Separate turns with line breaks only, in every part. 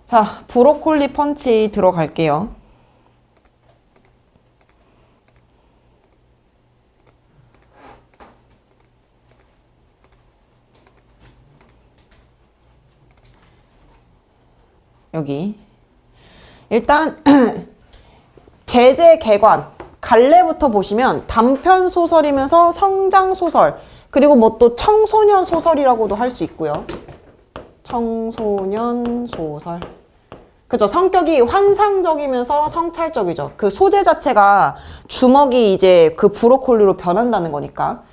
자, 브로콜리 펀치 들어갈게요. 여기 일단 제재 개관 갈래부터 보시면 단편 소설이면서 성장 소설 그리고 뭐 또 청소년 소설이라고도 할 수 있고요. 청소년 소설. 그죠? 성격이 환상적이면서 성찰적이죠. 그 소재 자체가 주먹이 이제 그 브로콜리로 변한다는 거니까.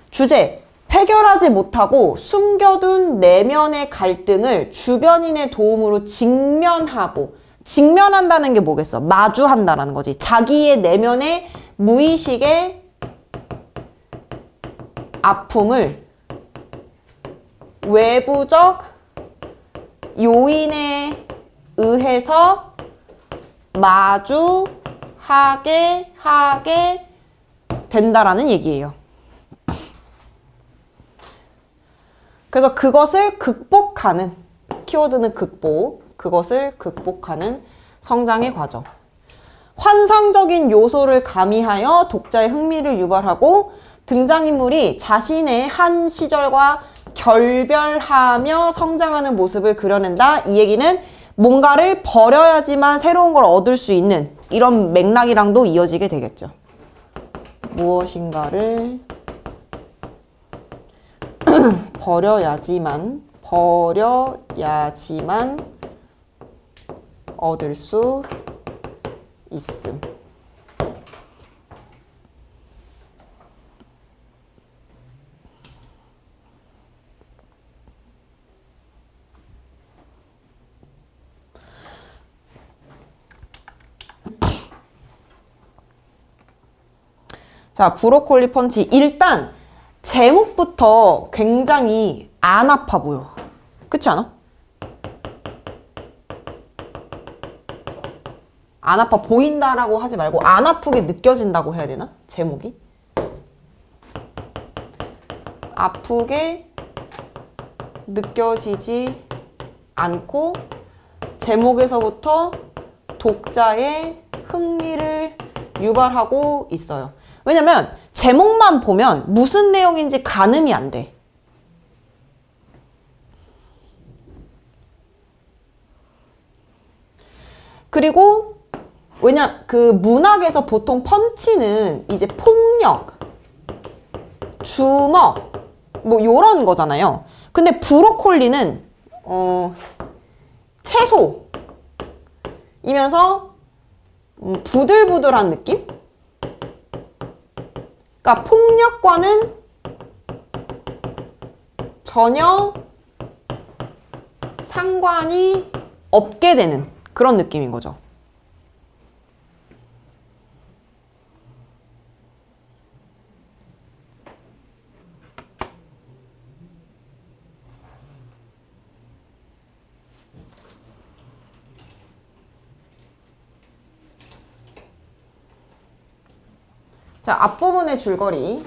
주제 해결하지 못하고 숨겨둔 내면의 갈등을 주변인의 도움으로 직면하고, 직면한다는 게 뭐겠어? 마주한다라는 거지. 자기의 내면의 무의식의 아픔을 외부적 요인에 의해서 마주하게 하게 된다라는 얘기예요. 그래서 그것을 극복하는, 키워드는 극복, 그것을 극복하는 성장의 과정. 환상적인 요소를 가미하여 독자의 흥미를 유발하고 등장인물이 자신의 한 시절과 결별하며 성장하는 모습을 그려낸다. 이 얘기는 뭔가를 버려야지만 새로운 걸 얻을 수 있는 이런 맥락이랑도 이어지게 되겠죠. 무엇인가를 버려야지만 얻을 수 있음. 자, 브로콜리 펀치. 일단 제목부터 굉장히 안 아파 보여. 그렇지 않아? 안 아파 보인다라고 하지 말고 안 아프게 느껴진다고 해야 되나? 제목이? 아프게 느껴지지 않고 제목에서부터 독자의 흥미를 유발하고 있어요. 왜냐면 제목만 보면 무슨 내용인지 가늠이 안 돼. 그리고 그 문학에서 보통 펀치는 이제 폭력, 주먹 뭐 요런 거잖아요. 근데 브로콜리는 채소이면서 부들부들한 느낌? 그러니까 폭력과는 전혀 상관이 없게 되는 그런 느낌인 거죠. 자, 앞부분의 줄거리.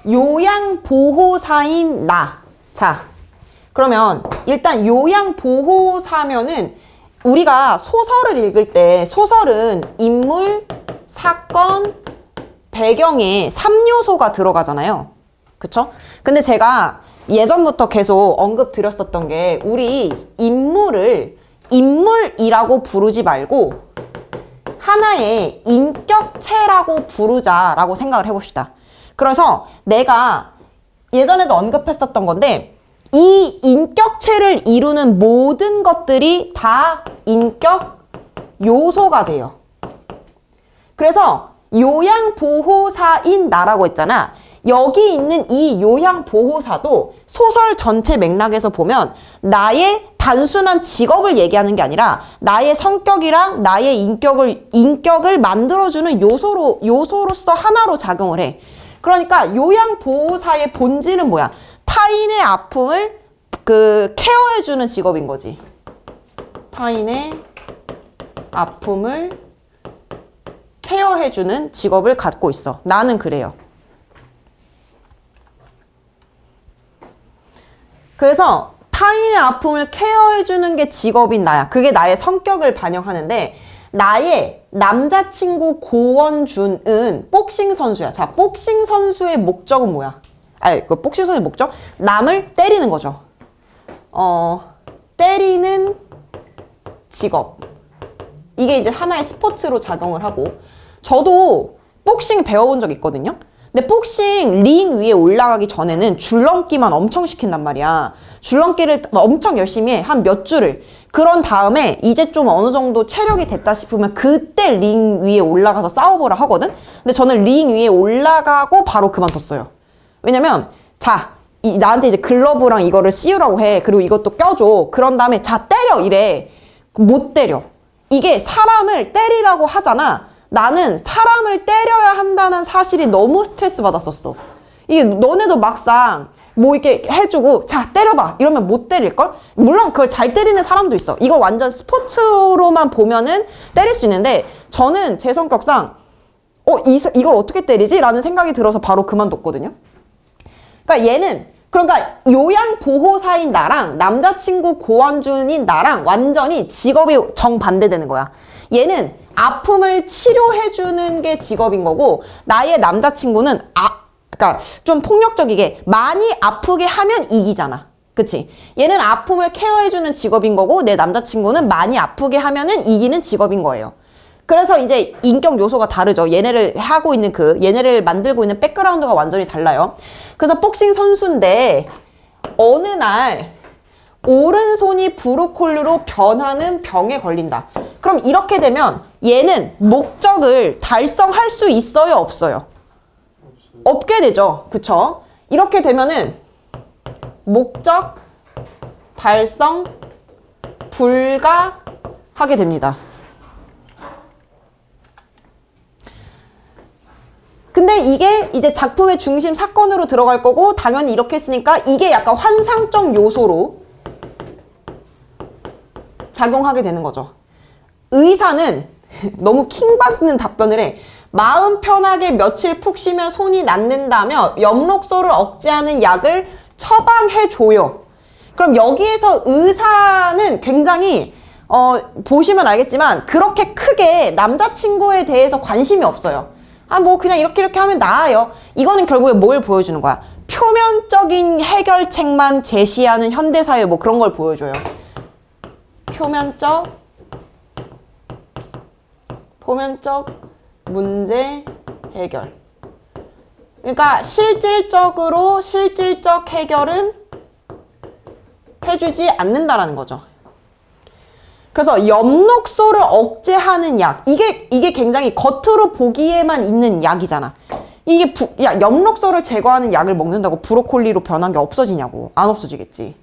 요양보호사인 나. 자, 그러면 일단 요양보호사면은 우리가 소설을 읽을 때 소설은 인물, 사건, 배경에 3요소가 들어가잖아요. 그쵸? 근데 제가 예전부터 계속 언급 드렸었던 게 우리 인물을 인물이라고 부르지 말고 하나의 인격체라고 부르자라고 생각을 해봅시다. 그래서 내가 예전에도 언급했었던 건데 이 인격체를 이루는 모든 것들이 다 인격 요소가 돼요. 그래서 요양보호사인 나라고 했잖아. 여기 있는 이 요양보호사도 소설 전체 맥락에서 보면 나의 단순한 직업을 얘기하는 게 아니라 나의 성격이랑 나의 인격을 만들어주는 요소로서 하나로 작용을 해. 그러니까 요양보호사의 본질은 뭐야? 타인의 아픔을 케어해주는 직업인 거지. 타인의 아픔을 케어해주는 직업을 갖고 있어. 나는 그래요. 그래서 타인의 아픔을 케어해주는 게 직업인 나야. 그게 나의 성격을 반영하는데 나의 남자친구 고원준은 복싱 선수야. 자, 복싱 선수의 목적은 뭐야? 아니, 그 복싱 선수의 목적? 남을 때리는 거죠. 때리는 직업. 이게 이제 하나의 스포츠로 작용을 하고 저도 복싱 배워본 적 있거든요. 근데 복싱 링 위에 올라가기 전에는 줄넘기만 엄청 시킨단 말이야. 줄넘기를 엄청 열심히 해. 한 몇 줄을. 그런 다음에 이제 좀 어느 정도 체력이 됐다 싶으면 그때 링 위에 올라가서 싸워보라 하거든? 근데 저는 링 위에 올라가고 바로 그만뒀어요. 왜냐면 자, 나한테 이제 글러브랑 이거를 씌우라고 해. 그리고 이것도 껴줘. 그런 다음에 자, 때려 이래. 못 때려. 이게 사람을 때리라고 하잖아. 나는 사람을 때려야 한다는 사실이 너무 스트레스 받았었어. 이게 너네도 막상 뭐 이렇게 해주고 자 때려봐 이러면 못 때릴걸? 물론 그걸 잘 때리는 사람도 있어. 이거 완전 스포츠로만 보면은 때릴 수 있는데 저는 제 성격상 이걸 어떻게 때리지? 라는 생각이 들어서 바로 그만뒀거든요. 그러니까 얘는 그러니까 요양보호사인 나랑 남자친구 고원준인 나랑 완전히 직업이 정반대되는 거야. 얘는 아픔을 치료해주는 게 직업인 거고 나의 남자친구는 그러니까 좀 폭력적이게 많이 아프게 하면 이기잖아. 그치? 얘는 아픔을 케어해주는 직업인 거고 내 남자친구는 많이 아프게 하면은 이기는 직업인 거예요. 그래서 이제 인격 요소가 다르죠. 얘네를 만들고 있는 백그라운드가 완전히 달라요. 그래서 복싱 선수인데 어느 날 오른손이 브로콜리로 변하는 병에 걸린다. 그럼 이렇게 되면 얘는 목적을 달성할 수 있어요? 없어요? 없게 되죠. 그쵸? 이렇게 되면은 목적 달성 불가하게 됩니다. 근데 이게 이제 작품의 중심 사건으로 들어갈 거고 당연히 이렇게 했으니까 이게 약간 환상적 요소로 작용하게 되는 거죠. 의사는 너무 킹받는 답변을 해. 마음 편하게 며칠 푹 쉬면 손이 낫는다며 엽록소를 억제하는 약을 처방해줘요. 그럼 여기에서 의사는 굉장히 보시면 알겠지만 그렇게 크게 남자친구에 대해서 관심이 없어요. 뭐 그냥 이렇게 하면 나아요. 이거는 결국에 뭘 보여주는 거야? 표면적인 해결책만 제시하는 현대사회 뭐 그런 걸 보여줘요. 표면적 문제 해결. 그러니까 실질적 해결은 해주지 않는다라는 거죠. 그래서 엽록소를 억제하는 약. 이게 굉장히 겉으로 보기에만 있는 약이잖아. 이게 엽록소를 제거하는 약을 먹는다고 브로콜리로 변한 게 없어지냐고. 안 없어지겠지.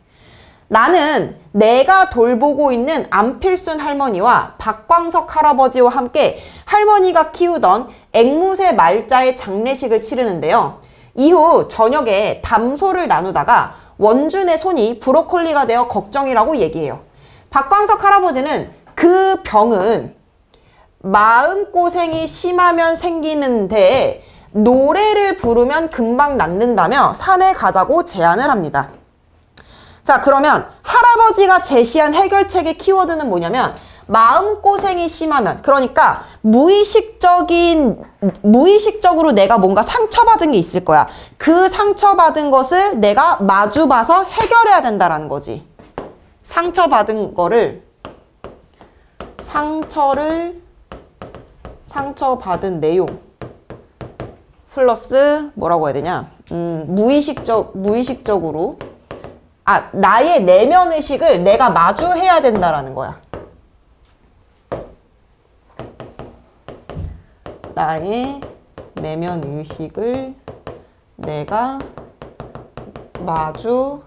나는 내가 돌보고 있는 안필순 할머니와 박광석 할아버지와 함께 할머니가 키우던 앵무새 말자의 장례식을 치르는데요. 이후 저녁에 담소를 나누다가 원준의 손이 브로콜리가 되어 걱정이라고 얘기해요. 박광석 할아버지는 그 병은 마음고생이 심하면 생기는데 노래를 부르면 금방 낫는다며 산에 가자고 제안을 합니다. 자, 그러면 할아버지가 제시한 해결책의 키워드는 뭐냐면 마음고생이 심하면, 그러니까 무의식적으로 내가 뭔가 상처받은 게 있을 거야. 그 상처받은 것을 내가 마주봐서 해결해야 된다라는 거지. 상처받은 거를 상처받은 내용 플러스 뭐라고 해야 되냐? 무의식적으로 나의 내면 의식을 내가 마주해야 된다라는 거야. 나의 내면 의식을 내가 마주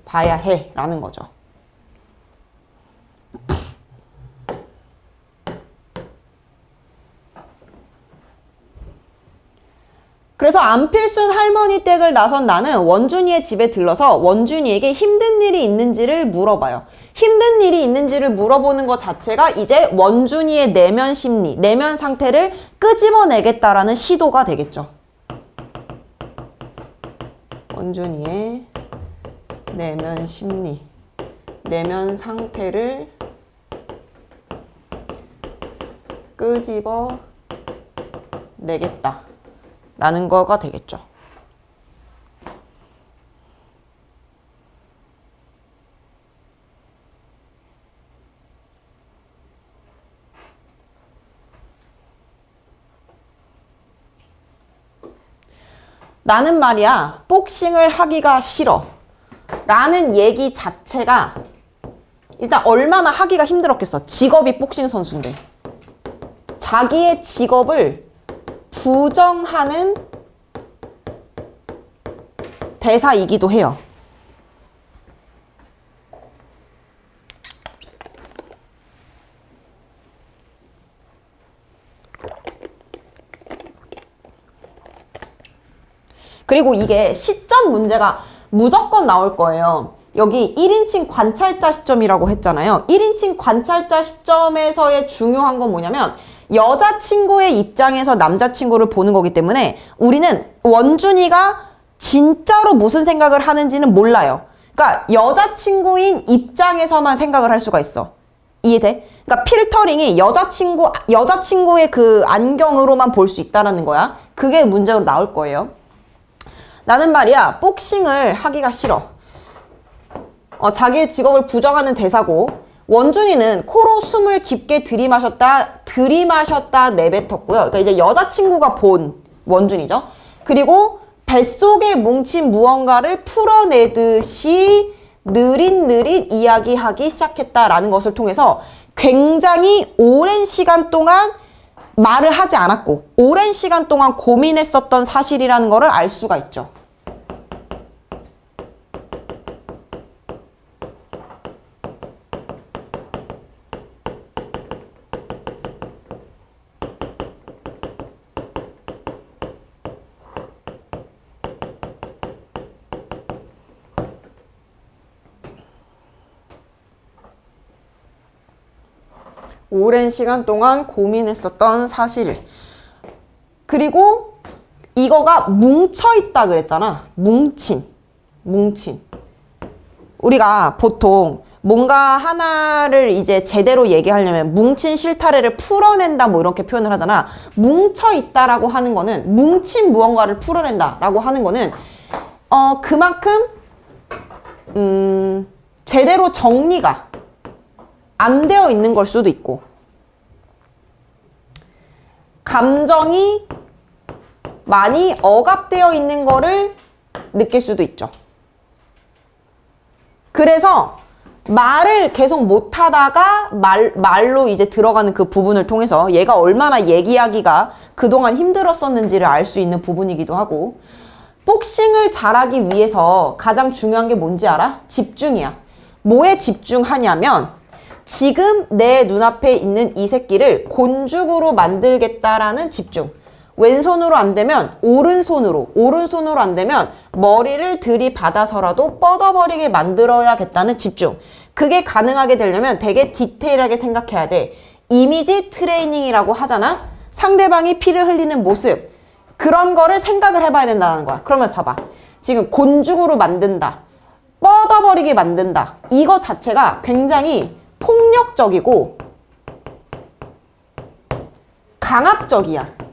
봐야 해 라는 거죠. 그래서 안필순 할머니 댁을 나선 나는 원준이의 집에 들러서 원준이에게 힘든 일이 있는지를 물어봐요. 힘든 일이 있는지를 물어보는 것 자체가 이제 원준이의 내면 심리, 내면 상태를 끄집어내겠다라는 시도가 되겠죠. 원준이의 내면 심리, 내면 상태를 끄집어 내겠다 라는 거가 되겠죠. 나는 말이야 복싱을 하기가 싫어 라는 얘기 자체가 일단 얼마나 하기가 힘들었겠어. 직업이 복싱 선수인데. 자기의 직업을 부정하는 대사이기도 해요. 그리고 이게 시점 문제가 무조건 나올 거예요. 여기 1인칭 관찰자 시점이라고 했잖아요. 1인칭 관찰자 시점에서의 중요한 건 뭐냐면 여자친구의 입장에서 남자친구를 보는 거기 때문에 우리는 원준이가 진짜로 무슨 생각을 하는지는 몰라요. 그러니까 여자친구인 입장에서만 생각을 할 수가 있어. 이해돼? 그러니까 필터링이 여자친구의 그 안경으로만 볼 수 있다라는 거야. 그게 문제로 나올 거예요. 나는 말이야 복싱을 하기가 싫어. 자기의 직업을 부정하는 대사고, 원준이는 코로 숨을 깊게 들이마셨다 내뱉었고요. 그러니까 이제 여자친구가 본 원준이죠. 그리고 뱃속에 뭉친 무언가를 풀어내듯이 느릿느릿 이야기하기 시작했다라는 것을 통해서 굉장히 오랜 시간 동안 말을 하지 않았고 오랜 시간 동안 고민했었던 사실이라는 것을 알 수가 있죠. 오랜 시간 동안 고민했었던 사실. 그리고 이거가 뭉쳐있다 그랬잖아. 뭉친. 우리가 보통 뭔가 하나를 이제 제대로 얘기하려면 뭉친 실타래를 풀어낸다 뭐 이렇게 표현을 하잖아. 뭉쳐있다라고 하는 거는 뭉친 무언가를 풀어낸다라고 하는 거는 그만큼 제대로 정리가 안 되어 있는 걸 수도 있고 감정이 많이 억압되어 있는 거를 느낄 수도 있죠. 그래서 말을 계속 못하다가 말로 이제 들어가는 그 부분을 통해서 얘가 얼마나 얘기하기가 그동안 힘들었었는지를 알 수 있는 부분이기도 하고, 복싱을 잘하기 위해서 가장 중요한 게 뭔지 알아? 집중이야. 뭐에 집중하냐면 지금 내 눈앞에 있는 이 새끼를 곤죽으로 만들겠다라는 집중. 왼손으로 안 되면 오른손으로 안 되면 머리를 들이받아서라도 뻗어버리게 만들어야겠다는 집중. 그게 가능하게 되려면 되게 디테일하게 생각해야 돼. 이미지 트레이닝이라고 하잖아. 상대방이 피를 흘리는 모습, 그런 거를 생각을 해봐야 된다는 거야. 그러면 봐봐. 지금 곤죽으로 만든다, 뻗어버리게 만든다, 이거 자체가 굉장히 폭력적이고 강압적이야.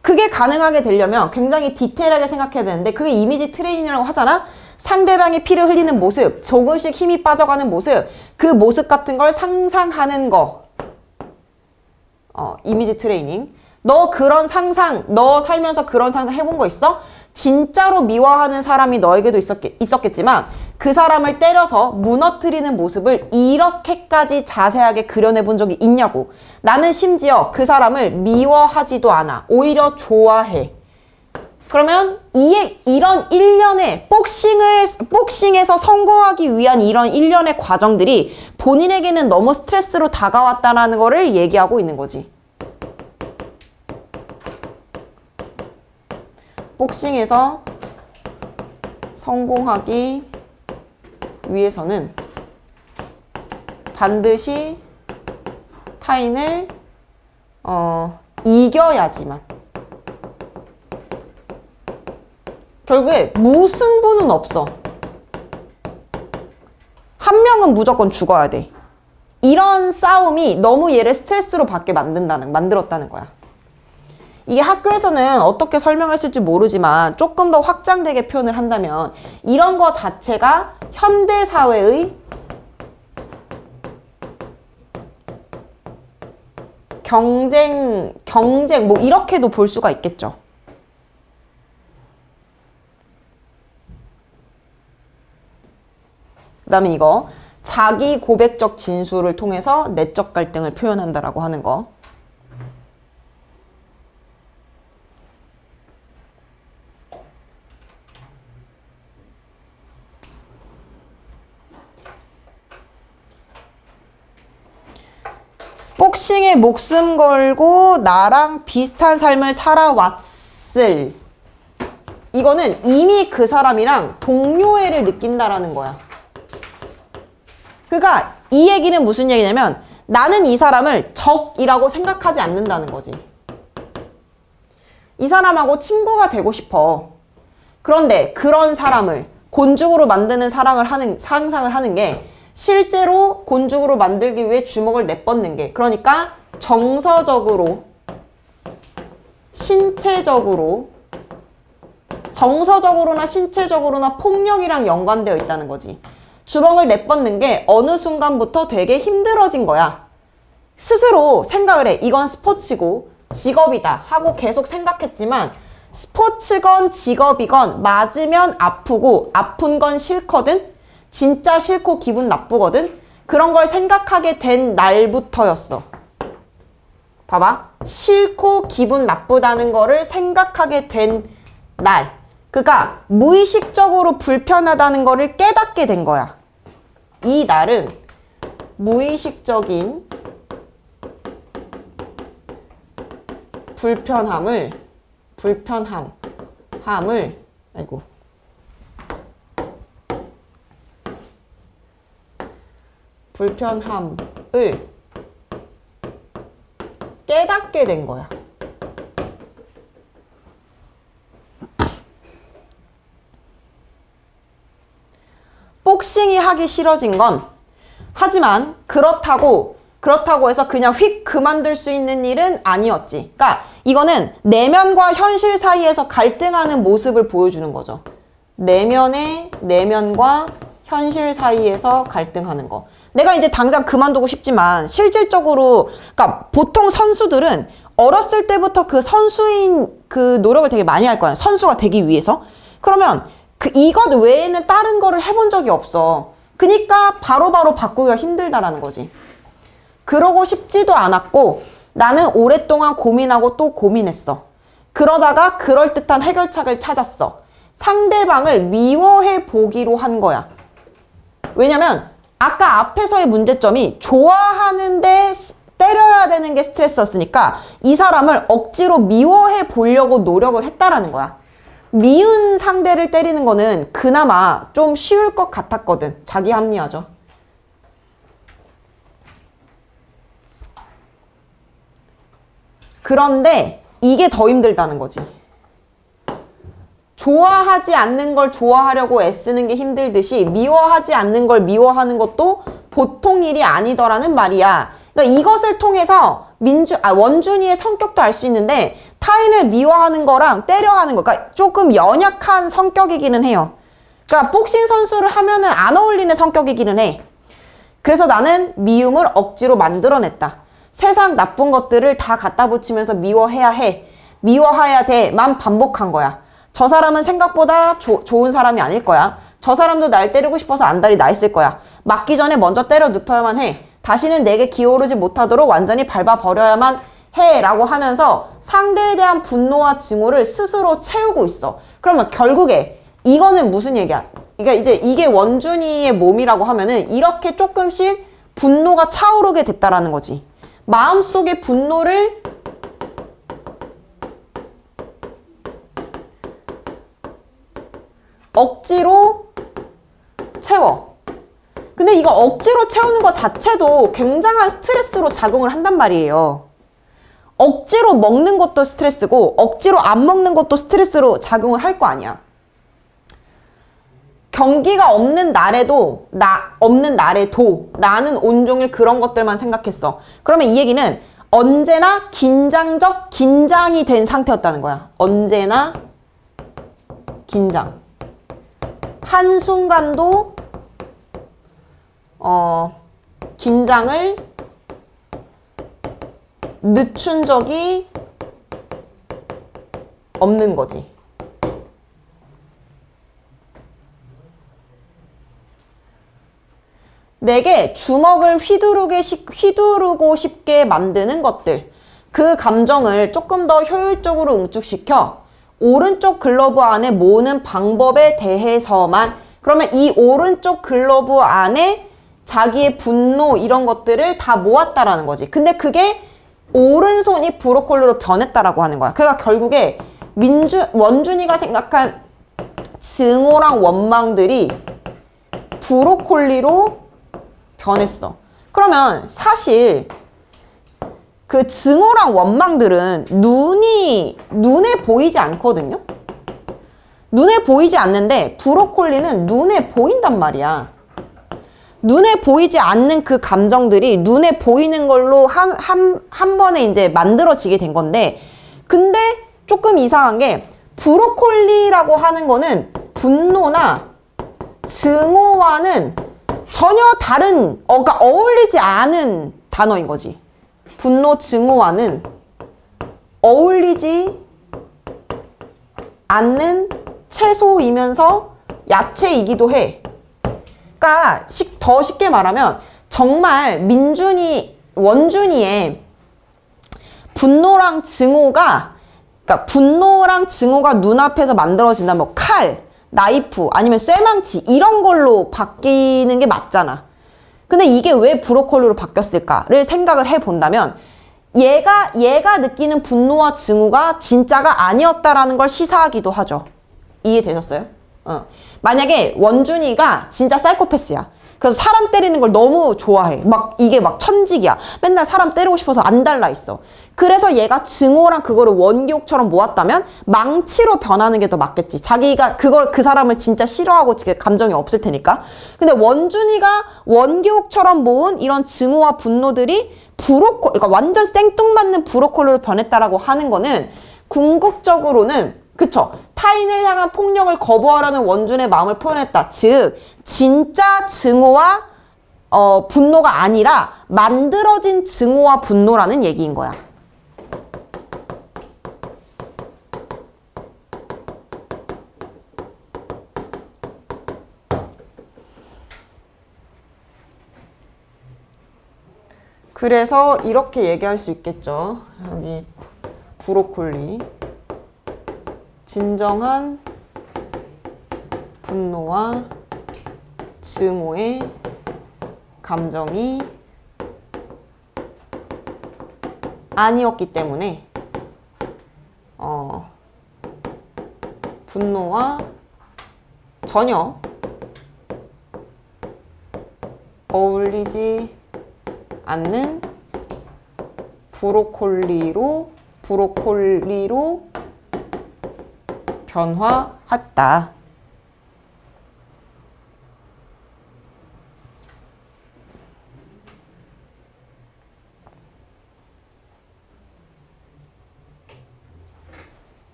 그게 가능하게 되려면 굉장히 디테일하게 생각해야 되는데, 그게 이미지 트레이닝이라고 하잖아. 상대방이 피를 흘리는 모습, 조금씩 힘이 빠져가는 모습, 그 모습 같은 걸 상상하는 거, 이미지 트레이닝. 너 그런 상상, 너 살면서 그런 상상 해본 거 있어? 진짜로 미워하는 사람이 너에게도 있었겠지만 그 사람을 때려서 무너뜨리는 모습을 이렇게까지 자세하게 그려내 본 적이 있냐고. 나는 심지어 그 사람을 미워하지도 않아. 오히려 좋아해. 그러면 이런 일련의 복싱에서 성공하기 위한 이런 일련의 과정들이 본인에게는 너무 스트레스로 다가왔다는 거를 얘기하고 있는 거지. 복싱에서 성공하기 위해서는 반드시 타인을 이겨야지만 결국에 무승부는 없어. 한 명은 무조건 죽어야 돼. 이런 싸움이 너무 얘를 스트레스로 받게 만들었다는 거야. 이게 학교에서는 어떻게 설명했을지 모르지만 조금 더 확장되게 표현을 한다면 이런 거 자체가 현대사회의 경쟁 뭐 이렇게도 볼 수가 있겠죠. 그 다음에 이거 자기 고백적 진술을 통해서 내적 갈등을 표현한다라고 하는 거. 복싱에 목숨 걸고 나랑 비슷한 삶을 살아왔을, 이거는 이미 그 사람이랑 동료애를 느낀다라는 거야. 그러니까 이 얘기는 무슨 얘기냐면 나는 이 사람을 적이라고 생각하지 않는다는 거지. 이 사람하고 친구가 되고 싶어. 그런데 그런 사람을 곤죽으로 만드는 상상을 하는 게 실제로 곤죽으로 만들기 위해 주먹을 내뻗는 게, 그러니까 정서적으로나 신체적으로나 폭력이랑 연관되어 있다는 거지. 주먹을 내뻗는 게 어느 순간부터 되게 힘들어진 거야. 스스로 생각을 해. 이건 스포츠고 직업이다 하고 계속 생각했지만 스포츠건 직업이건 맞으면 아프고 아픈 건 싫거든. 진짜 싫고 기분 나쁘거든. 그런 걸 생각하게 된 날부터였어. 봐봐. 싫고 기분 나쁘다는 거를 생각하게 된 날. 그러니까 무의식적으로 불편하다는 거를 깨닫게 된 거야. 이 날은 무의식적인 불편함을 깨닫게 된 거야. 복싱이 하기 싫어진 건, 하지만 그렇다고 해서 그냥 휙 그만둘 수 있는 일은 아니었지. 그러니까 이거는 내면과 현실 사이에서 갈등하는 모습을 보여주는 거죠. 내면과 현실 사이에서 갈등하는 거. 내가 이제 당장 그만두고 싶지만 실질적으로, 그러니까 보통 선수들은 어렸을 때부터 그 선수인 그 노력을 되게 많이 할 거야. 선수가 되기 위해서. 그러면 이것 외에는 다른 거를 해본 적이 없어. 그러니까 바로바로 바꾸기가 힘들다라는 거지. 그러고 싶지도 않았고 나는 오랫동안 고민하고 또 고민했어. 그러다가 그럴듯한 해결책을 찾았어. 상대방을 미워해 보기로 한 거야. 왜냐면 아까 앞에서의 문제점이 좋아하는데 때려야 되는 게 스트레스였으니까 이 사람을 억지로 미워해 보려고 노력을 했다라는 거야. 미운 상대를 때리는 거는 그나마 좀 쉬울 것 같았거든. 자기 합리화죠. 그런데 이게 더 힘들다는 거지. 좋아하지 않는 걸 좋아하려고 애쓰는 게 힘들듯이 미워하지 않는 걸 미워하는 것도 보통 일이 아니더라는 말이야. 그러니까 이것을 통해서 원준이의 성격도 알 수 있는데 타인을 미워하는 거랑 때려하는 거, 그러니까 조금 연약한 성격이기는 해요. 그러니까 복싱 선수를 하면은 안 어울리는 성격이기는 해. 그래서 나는 미움을 억지로 만들어냈다. 세상 나쁜 것들을 다 갖다 붙이면서 미워해야 돼만 반복한 거야. 저 사람은 생각보다 좋은 사람이 아닐 거야. 저 사람도 날 때리고 싶어서 안달이 나 있을 거야. 맞기 전에 먼저 때려 눕혀야만 해. 다시는 내게 기어오르지 못하도록 완전히 밟아버려야만 해 라고 하면서 상대에 대한 분노와 증오를 스스로 채우고 있어. 그러면 결국에 이거는 무슨 얘기야? 그러니까 이제 이게 원준이의 몸이라고 하면은 이렇게 조금씩 분노가 차오르게 됐다라는 거지. 마음속의 분노를 억지로 채워. 근데 이거 억지로 채우는 것 자체도 굉장한 스트레스로 작용을 한단 말이에요. 억지로 먹는 것도 스트레스고 억지로 안 먹는 것도 스트레스로 작용을 할 거 아니야. 경기가 없는 날에도 없는 날에도 나는 온종일 그런 것들만 생각했어. 그러면 이 얘기는 언제나 긴장이 된 상태였다는 거야. 언제나 긴장. 한순간도 긴장을 늦춘 적이 없는 거지. 내게 주먹을 휘두르고 싶게 만드는 것들. 그 감정을 조금 더 효율적으로 응축시켜 오른쪽 글러브 안에 모으는 방법에 대해서만. 그러면 이 오른쪽 글러브 안에 자기의 분노 이런 것들을 다 모았다라는 거지. 근데 그게 오른손이 브로콜리로 변했다라고 하는 거야. 그러니까 결국에 원준이가 생각한 증오랑 원망들이 브로콜리로 변했어. 그러면 사실 그 증오랑 원망들은 눈에 보이지 않거든요? 눈에 보이지 않는데 브로콜리는 눈에 보인단 말이야. 눈에 보이지 않는 그 감정들이 눈에 보이는 걸로 한 번에 이제 만들어지게 된 건데, 근데 조금 이상한 게 브로콜리라고 하는 거는 분노나 증오와는 전혀 다른, 그러니까 어울리지 않은 단어인 거지. 분노, 증오와는 어울리지 않는 채소이면서 야채이기도 해. 그러니까 더 쉽게 말하면 정말 원준이의 분노랑 증오가, 그러니까 분노랑 증오가 눈앞에서 만들어진다. 뭐 칼, 나이프, 아니면 쇠망치 이런 걸로 바뀌는 게 맞잖아. 근데 이게 왜 브로콜리로 바뀌었을까를 생각을 해본다면 얘가 느끼는 분노와 증오가 진짜가 아니었다라는 걸 시사하기도 하죠. 이해되셨어요? 만약에 원준이가 진짜 사이코패스야. 그래서 사람 때리는 걸 너무 좋아해. 이게 천직이야. 맨날 사람 때리고 싶어서 안 달라 있어. 그래서 얘가 증오랑 그거를 원기옥처럼 모았다면 망치로 변하는 게 더 맞겠지. 자기가 그 사람을 진짜 싫어하고 감정이 없을 테니까. 근데 원준이가 원기옥처럼 모은 이런 증오와 분노들이 그러니까 완전 생뚱맞는 브로콜리로 변했다라고 하는 거는 궁극적으로는, 그쵸, 타인을 향한 폭력을 거부하라는 원준의 마음을 표현했다. 즉 진짜 증오와 분노가 아니라 만들어진 증오와 분노라는 얘기인 거야. 그래서 이렇게 얘기할 수 있겠죠. 여기 브로콜리. 진정한 분노와 증오의 감정이 아니었기 때문에 분노와 전혀 어울리지 않는 브로콜리로 변화했다.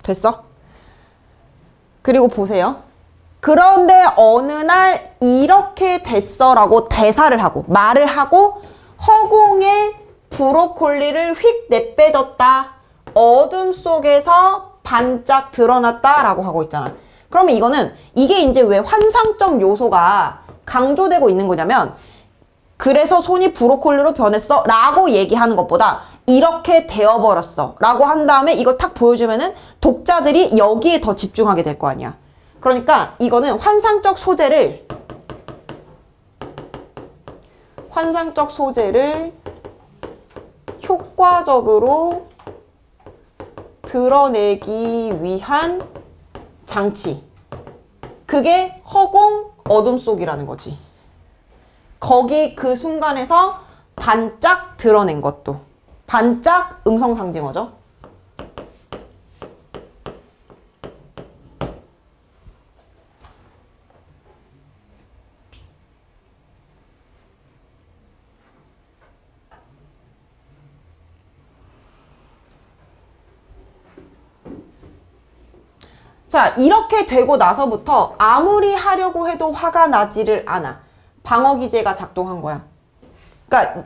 됐어? 그리고 보세요. 그런데 어느 날 이렇게 됐어 라고 대사를 하고 말을 하고 허공에 브로콜리를 휙 내빼뒀다. 어둠 속에서 반짝 드러났다 라고 하고 있잖아. 그러면 이게 이제 왜 환상적 요소가 강조되고 있는 거냐면, 그래서 손이 브로콜리로 변했어 라고 얘기하는 것보다 이렇게 되어버렸어 라고 한 다음에 이걸 탁 보여주면은 독자들이 여기에 더 집중하게 될 거 아니야. 그러니까 이거는 환상적 소재를 효과적으로 드러내기 위한 장치. 그게 허공 어둠 속이라는 거지. 거기 그 순간에서 반짝 드러낸 것도. 반짝 음성 상징어죠. 자, 이렇게 되고 나서부터 아무리 하려고 해도 화가 나지를 않아. 방어 기제가 작동한 거야. 그러니까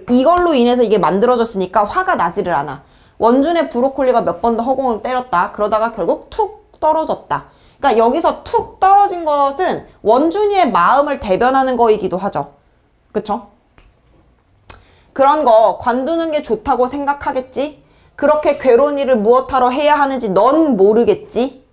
이걸로 인해서 이게 만들어졌으니까 화가 나지를 않아. 원준의 브로콜리가 몇 번 더 허공을 때렸다. 그러다가 결국 툭 떨어졌다. 그러니까 여기서 툭 떨어진 것은 원준이의 마음을 대변하는 거이기도 하죠. 그쵸? 그런 거 관두는 게 좋다고 생각하겠지? 그렇게 괴로운 일을 무엇하러 해야 하는지 넌 모르겠지?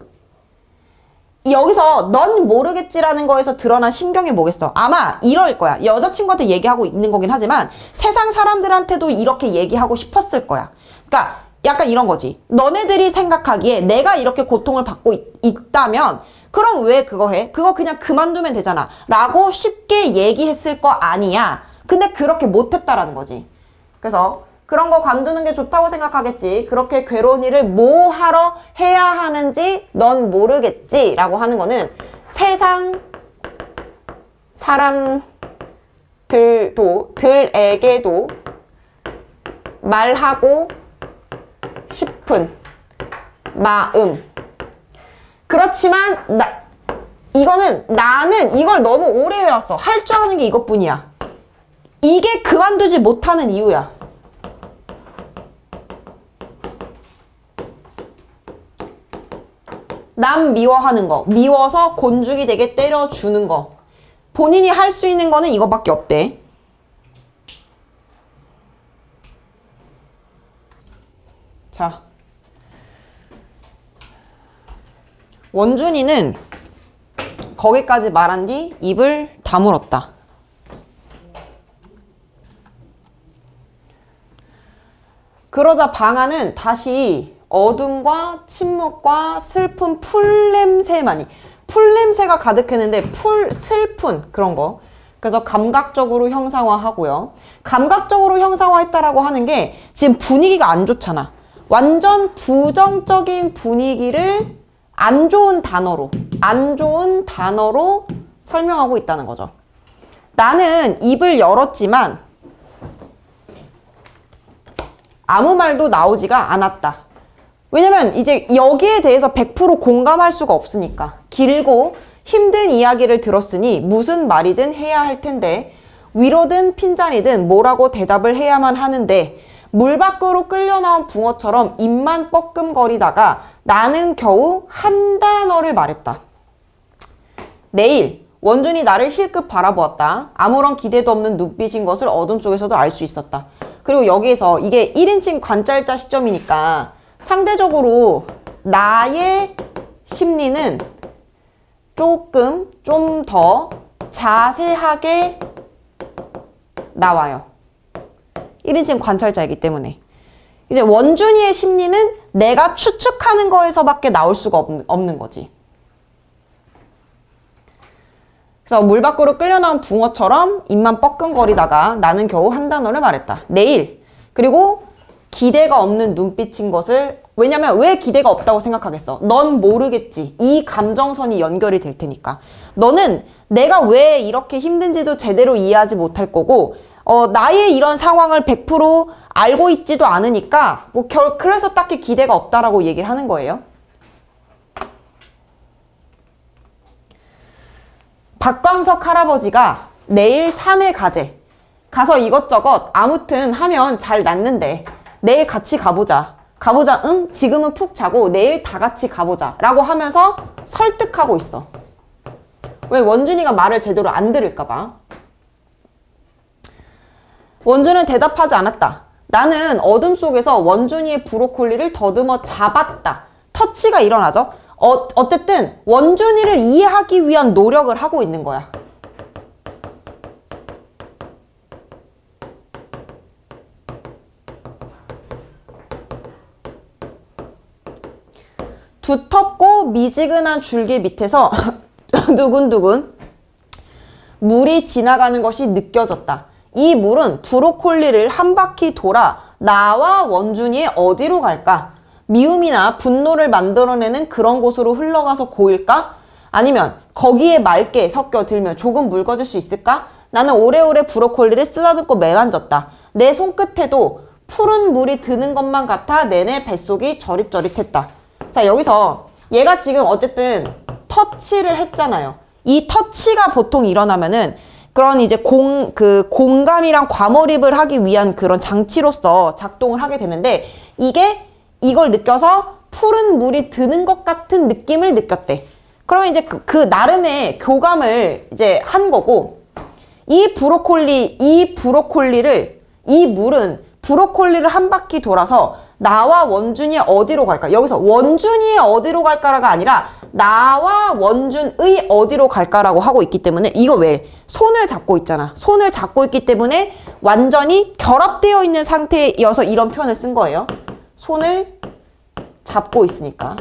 여기서 넌 모르겠지라는 거에서 드러난 심경이 뭐겠어? 아마 이럴 거야. 여자친구한테 얘기하고 있는 거긴 하지만 세상 사람들한테도 이렇게 얘기하고 싶었을 거야. 그러니까 약간 이런 거지. 너네들이 생각하기에 내가 이렇게 고통을 받고 있다면 그럼 왜 그거 해? 그거 그냥 그만두면 되잖아. 라고 쉽게 얘기했을 거 아니야. 근데 그렇게 못했다라는 거지. 그래서 그런 거 관두는 게 좋다고 생각하겠지. 그렇게 괴로운 일을 뭐 하러 해야 하는지 넌 모르겠지. 라고 하는 거는 세상 들에게도 말하고 싶은 마음. 그렇지만 나는 이걸 너무 오래 해왔어. 할 줄 아는 게 이것뿐이야. 이게 그만두지 못하는 이유야. 남 미워하는 거, 미워서 곤죽이 되게 때려주는 거. 본인이 할 수 있는 거는 이거밖에 없대. 자, 원준이는 거기까지 말한 뒤 입을 다물었다. 그러자 방 안은 다시 어둠과 침묵과 슬픈 풀냄새가 가득했는데 슬픈 그런 거. 그래서 감각적으로 형상화하고요. 감각적으로 형상화했다라고 하는 게 지금 분위기가 안 좋잖아. 완전 부정적인 분위기를 안 좋은 단어로 설명하고 있다는 거죠. 나는 입을 열었지만 아무 말도 나오지가 않았다. 왜냐면 이제 여기에 대해서 100% 공감할 수가 없으니까. 길고 힘든 이야기를 들었으니 무슨 말이든 해야 할 텐데 위로든 핀잔이든 뭐라고 대답을 해야만 하는데 물 밖으로 끌려 나온 붕어처럼 입만 뻐끔거리다가 나는 겨우 한 단어를 말했다. 내일. 원준이 나를 힐끗 바라보았다. 아무런 기대도 없는 눈빛인 것을 어둠 속에서도 알 수 있었다. 그리고 여기에서 이게 1인칭 관찰자 시점이니까 상대적으로 나의 심리는 좀 더 자세하게 나와요. 1인칭 관찰자이기 때문에. 이제 원준이의 심리는 내가 추측하는 거에서밖에 나올 수가 없는 거지. 그래서 물 밖으로 끌려 나온 붕어처럼 입만 뻐끔거리다가 나는 겨우 한 단어를 말했다. 내일. 그리고 기대가 없는 눈빛인 것을, 왜냐면 왜 기대가 없다고 생각하겠어? 넌 모르겠지. 이 감정선이 연결이 될 테니까. 너는 내가 왜 이렇게 힘든지도 제대로 이해하지 못할 거고 나의 이런 상황을 100% 알고 있지도 않으니까 그래서 딱히 기대가 없다라고 얘기를 하는 거예요. 박광석 할아버지가 내일 산에 가서 이것저것 아무튼 하면 잘 낫는데 내일 같이 가보자. 응? 지금은 푹 자고 내일 다 같이 가보자. 라고 하면서 설득하고 있어. 왜? 원준이가 말을 제대로 안 들을까 봐. 원준은 대답하지 않았다. 나는 어둠 속에서 원준이의 브로콜리를 더듬어 잡았다. 터치가 일어나죠. 어쨌든 원준이를 이해하기 위한 노력을 하고 있는 거야. 두텁고 미지근한 줄기 밑에서 두근두근 물이 지나가는 것이 느껴졌다. 이 물은 브로콜리를 한 바퀴 돌아 나와 원준이의 어디로 갈까? 미움이나 분노를 만들어내는 그런 곳으로 흘러가서 고일까? 아니면 거기에 맑게 섞여들며 조금 묽어질 수 있을까? 나는 오래오래 브로콜리를 쓰다듬고 매만졌다. 내 손끝에도 푸른 물이 드는 것만 같아 내내 뱃속이 저릿저릿했다. 자, 여기서 얘가 지금 어쨌든 터치를 했잖아요. 이 터치가 보통 일어나면은 그런 이제 공감이랑 과몰입을 하기 위한 그런 장치로서 작동을 하게 되는데 이걸 느껴서 푸른 물이 드는 것 같은 느낌을 느꼈대. 그러면 이제 그 나름의 교감을 이제 한 거고, 이 물은 브로콜리를 한 바퀴 돌아서 나와 원준이 어디로 갈까? 여기서 원준이 어디로 갈까가 아니라 나와 원준의 어디로 갈까라고 하고 있기 때문에 이거 왜? 손을 잡고 있잖아. 손을 잡고 있기 때문에 완전히 결합되어 있는 상태여서 이런 표현을 쓴 거예요. 손을 잡고 있으니까.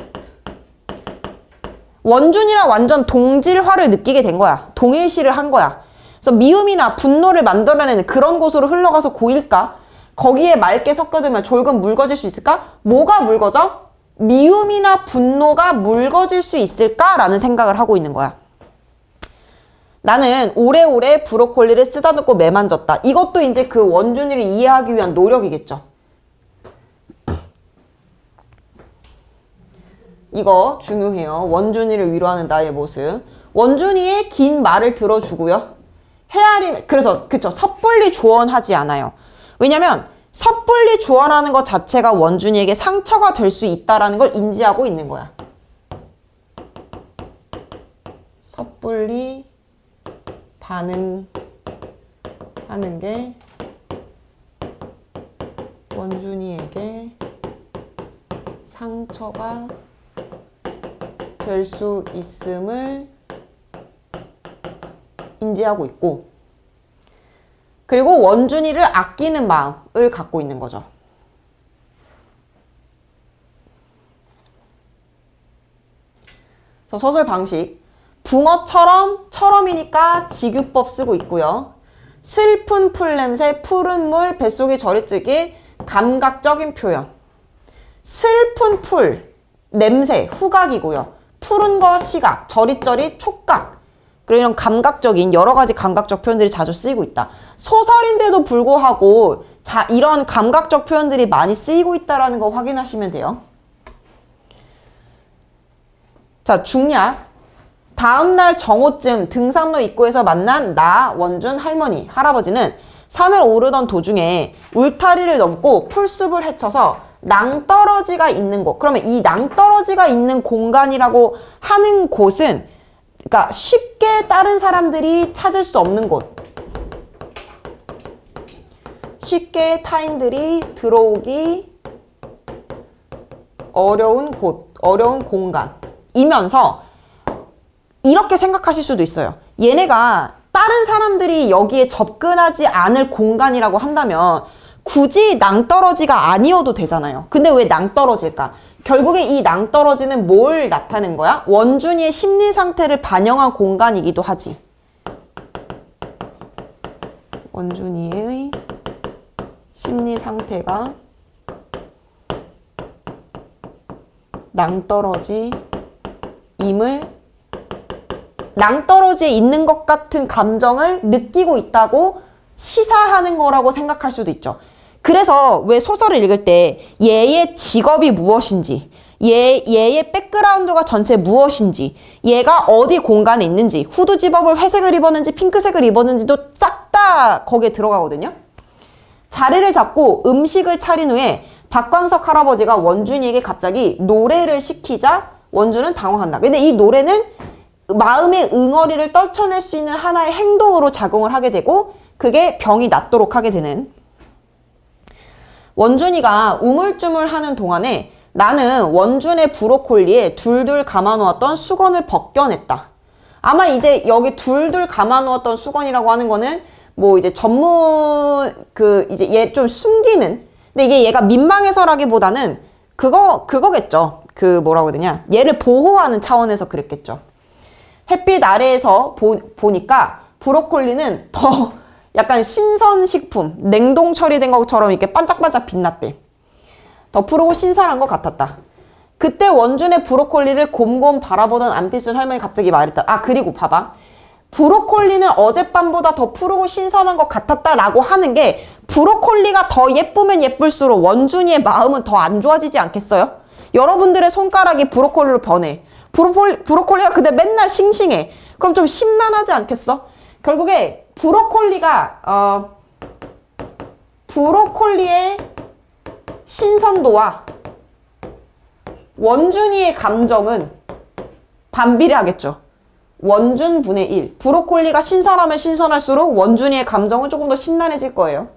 원준이랑 완전 동질화를 느끼게 된 거야. 동일시를 한 거야. 그래서 미움이나 분노를 만들어내는 그런 곳으로 흘러가서 고일까? 거기에 맑게 섞여들면 졸금 묽어질 수 있을까? 뭐가 묽어져? 미움이나 분노가 묽어질 수 있을까라는 생각을 하고 있는 거야. 나는 오래오래 브로콜리를 쓰다듬고 매만졌다. 이것도 이제 그 원준이를 이해하기 위한 노력이겠죠. 이거 중요해요. 원준이를 위로하는 나의 모습. 원준이의 긴 말을 들어주고요. 그래서 그쵸, 섣불리 조언하지 않아요. 왜냐면 섣불리 조언하는 것 자체가 원준이에게 상처가 될 수 있다는 걸 인지하고 있는 거야. 섣불리 반응하는 게 원준이에게 상처가 될 수 있음을 인지하고 있고, 그리고 원준이를 아끼는 마음을 갖고 있는 거죠. 그래서 서술 방식, 붕어처럼이니까 직유법 쓰고 있고요. 슬픈 풀냄새, 푸른 물, 뱃속이 저릿지기, 감각적인 표현. 슬픈 풀, 냄새, 후각이고요. 푸른 거, 시각, 저릿저릿, 촉각. 그리고 이런 감각적인 여러 가지 감각적 표현들이 자주 쓰이고 있다. 소설인데도 불구하고 이런 감각적 표현들이 많이 쓰이고 있다는 거 확인하시면 돼요. 자, 중략. 다음날 정오쯤 등산로 입구에서 만난 나, 원준, 할머니, 할아버지는 산을 오르던 도중에 울타리를 넘고 풀숲을 헤쳐서 낭떠러지가 있는 곳. 그러면 이 낭떠러지가 있는 공간이라고 하는 곳은 그러니까 쉽게 다른 사람들이 찾을 수 없는 곳. 쉽게 타인들이 들어오기 어려운 곳, 어려운 공간이면서 이렇게 생각하실 수도 있어요. 얘네가 다른 사람들이 여기에 접근하지 않을 공간이라고 한다면 굳이 낭떠러지가 아니어도 되잖아요. 근데 왜 낭떠러지일까? 결국에 이 낭떠러지는 뭘 나타낸 거야? 원준이의 심리 상태를 반영한 공간이기도 하지. 원준이의 심리 상태가 낭떠러지에 있는 것 같은 감정을 느끼고 있다고 시사하는 거라고 생각할 수도 있죠. 그래서 왜 소설을 읽을 때 얘의 직업이 무엇인지, 얘의 백그라운드가 전체 무엇인지, 얘가 어디 공간에 있는지, 후드 집업을 회색을 입었는지 핑크색을 입었는지도 싹 다 거기에 들어가거든요. 자리를 잡고 음식을 차린 후에 박광석 할아버지가 원준이에게 갑자기 노래를 시키자 원준은 당황한다. 근데 이 노래는 마음의 응어리를 떨쳐낼 수 있는 하나의 행동으로 작용을 하게 되고 그게 병이 낫도록 하게 되는. 원준이가 우물쭈물하는 동안에 나는 원준의 브로콜리에 둘둘 감아놓았던 수건을 벗겨냈다. 아마 이제 여기 둘둘 감아놓았던 수건이라고 하는 거는 뭐 이제 이제 얘 좀 숨기는. 근데 이게 얘가 민망해서라기보다는 그거겠죠. 뭐라고 해야 되냐. 얘를 보호하는 차원에서 그랬겠죠. 햇빛 아래에서 보니까 브로콜리는 더 약간 신선식품, 냉동 처리된 것처럼 이렇게 반짝반짝 빛났대. 더 푸르고 신선한 것 같았다. 그때 원준의 브로콜리를 곰곰 바라보던 안필순 할머니 갑자기 말했다. 아, 그리고 봐봐. 브로콜리는 어젯밤보다 더 푸르고 신선한 것 같았다라고 하는 게 브로콜리가 더 예쁘면 예쁠수록 원준이의 마음은 더 안 좋아지지 않겠어요? 여러분들의 손가락이 브로콜리로 변해. 브로콜리가 근데 맨날 싱싱해. 그럼 좀 심란하지 않겠어? 결국에 브로콜리의 신선도와 원준이의 감정은 반비례하겠죠. 원준분의 1. 브로콜리가 신선하면 신선할수록 원준이의 감정은 조금 더 신란해질 거예요.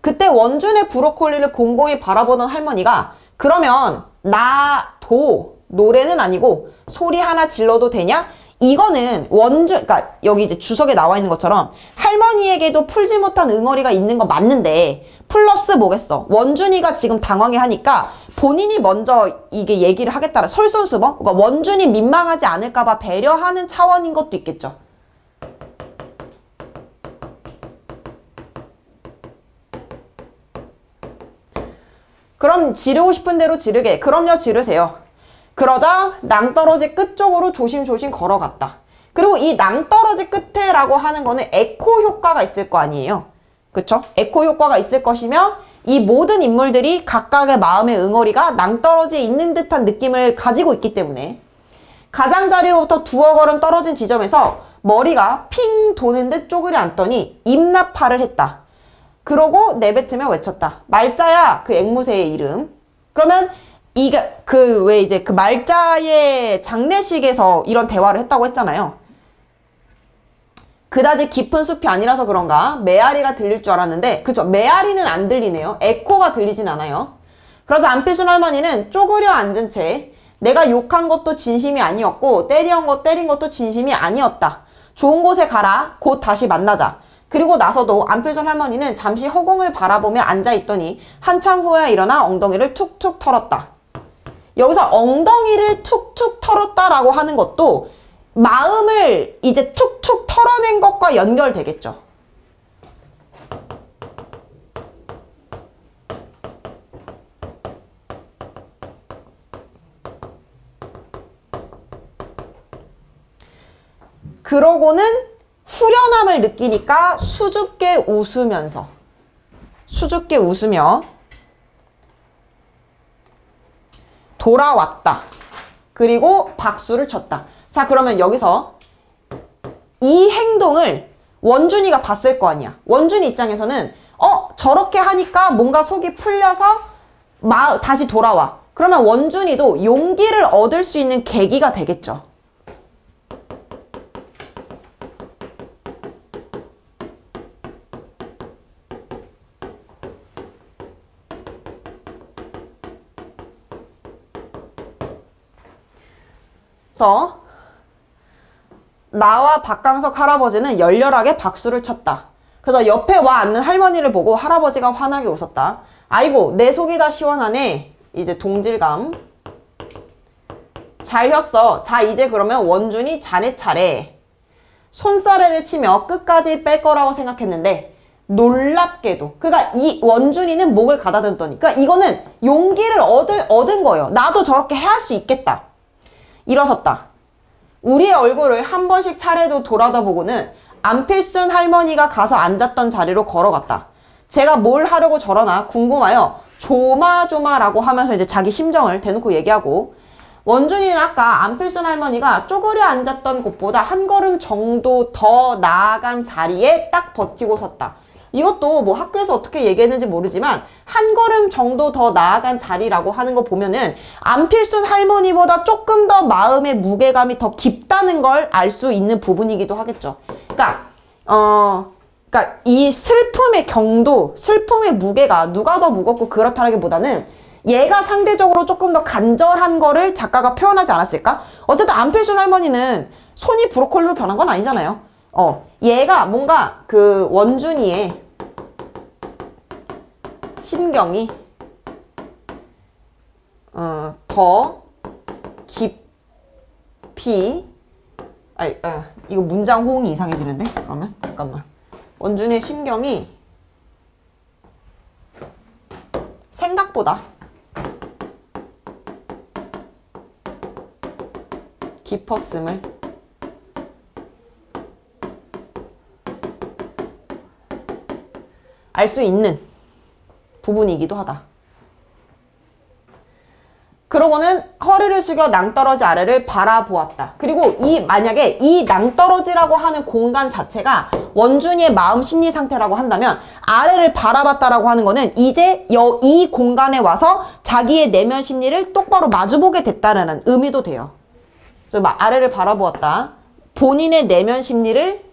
그때 원준의 브로콜리를 곰곰이 바라보던 할머니가 그러면 나도 노래는 아니고 소리 하나 질러도 되냐? 이거는 그러니까 여기 이제 주석에 나와 있는 것처럼 할머니에게도 풀지 못한 응어리가 있는 거 맞는데 플러스 뭐겠어? 원준이가 지금 당황해 하니까 본인이 먼저 이게 얘기를 하겠다라 솔선수범? 그러니까 원준이 민망하지 않을까봐 배려하는 차원인 것도 있겠죠. 그럼 지르고 싶은 대로 지르게. 그럼요, 지르세요. 그러자 낭떠러지 끝쪽으로 조심조심 걸어갔다. 그리고 이 낭떠러지 끝에라고 하는 거는 에코 효과가 있을 거 아니에요. 그쵸? 에코 효과가 있을 것이며 이 모든 인물들이 각각의 마음의 응어리가 낭떠러지에 있는 듯한 느낌을 가지고 있기 때문에 가장자리로부터 두어 걸음 떨어진 지점에서 머리가 핑 도는 듯 쪼그려 앉더니 입나파를 했다. 그러고 내뱉으며 외쳤다. 말자야, 그 앵무새의 이름. 그러면 왜 이제 그 말자의 장례식에서 이런 대화를 했다고 했잖아요. 그다지 깊은 숲이 아니라서 그런가 메아리가 들릴 줄 알았는데, 그쵸? 메아리는 안 들리네요. 에코가 들리진 않아요. 그러자 안필순 할머니는 쪼그려 앉은 채 내가 욕한 것도 진심이 아니었고 때린 것도 진심이 아니었다. 좋은 곳에 가라. 곧 다시 만나자. 그리고 나서도 안필순 할머니는 잠시 허공을 바라보며 앉아있더니 한참 후에 일어나 엉덩이를 툭툭 털었다. 여기서 엉덩이를 툭툭 털었다라고 하는 것도 마음을 이제 툭툭 털어낸 것과 연결되겠죠. 그러고는 후련함을 느끼니까 수줍게 웃으며 돌아왔다. 그리고 박수를 쳤다. 자, 그러면 여기서 이 행동을 원준이가 봤을 거 아니야. 원준이 입장에서는 저렇게 하니까 뭔가 속이 풀려서 다시 돌아와. 그러면 원준이도 용기를 얻을 수 있는 계기가 되겠죠. 그래서 나와 박강석 할아버지는 열렬하게 박수를 쳤다. 그래서 옆에 와 앉는 할머니를 보고 할아버지가 환하게 웃었다. 아이고, 내 속이 다 시원하네. 이제 동질감. 잘 혔어. 자, 이제 그러면 원준이 자네 차례. 손사래를 치며 끝까지 뺄 거라고 생각했는데 놀랍게도 그러니까 이 원준이는 목을 가다듬더니 그러니까 이거는 용기를 얻은 거예요. 나도 저렇게 해야 할 수 있겠다. 일어섰다. 우리의 얼굴을 한 번씩 차례도 돌아다보고는 안필순 할머니가 가서 앉았던 자리로 걸어갔다. 제가 뭘 하려고 저러나 궁금하여 조마조마라고 하면서 이제 자기 심정을 대놓고 얘기하고, 원준이는 아까 안필순 할머니가 쪼그려 앉았던 곳보다 한 걸음 정도 더 나아간 자리에 딱 버티고 섰다. 이것도 뭐 학교에서 어떻게 얘기했는지 모르지만 한 걸음 정도 더 나아간 자리라고 하는 거 보면은 안필순 할머니보다 조금 더 마음의 무게감이 더 깊다는 걸 알 수 있는 부분이기도 하겠죠. 그러니까 이 슬픔의 경도, 슬픔의 무게가 누가 더 무겁고 그렇다라기보다는 얘가 상대적으로 조금 더 간절한 거를 작가가 표현하지 않았을까? 어쨌든 안필순 할머니는 손이 브로콜리로 변한 건 아니잖아요. 얘가 뭔가 그 원준이의 심경이 더 깊이 이거 문장 호응이 이상해지는데? 그러면 잠깐만. 원준이의 심경이 생각보다 깊었음을 알 수 있는 부분이기도 하다. 그러고는 허리를 숙여 낭떠러지 아래를 바라보았다. 그리고 만약에 이 낭떠러지라고 하는 공간 자체가 원준이의 마음 심리 상태라고 한다면 아래를 바라봤다라고 하는 거는 이제 이 공간에 와서 자기의 내면 심리를 똑바로 마주보게 됐다라는 의미도 돼요. 그래서 아래를 바라보았다. 본인의 내면 심리를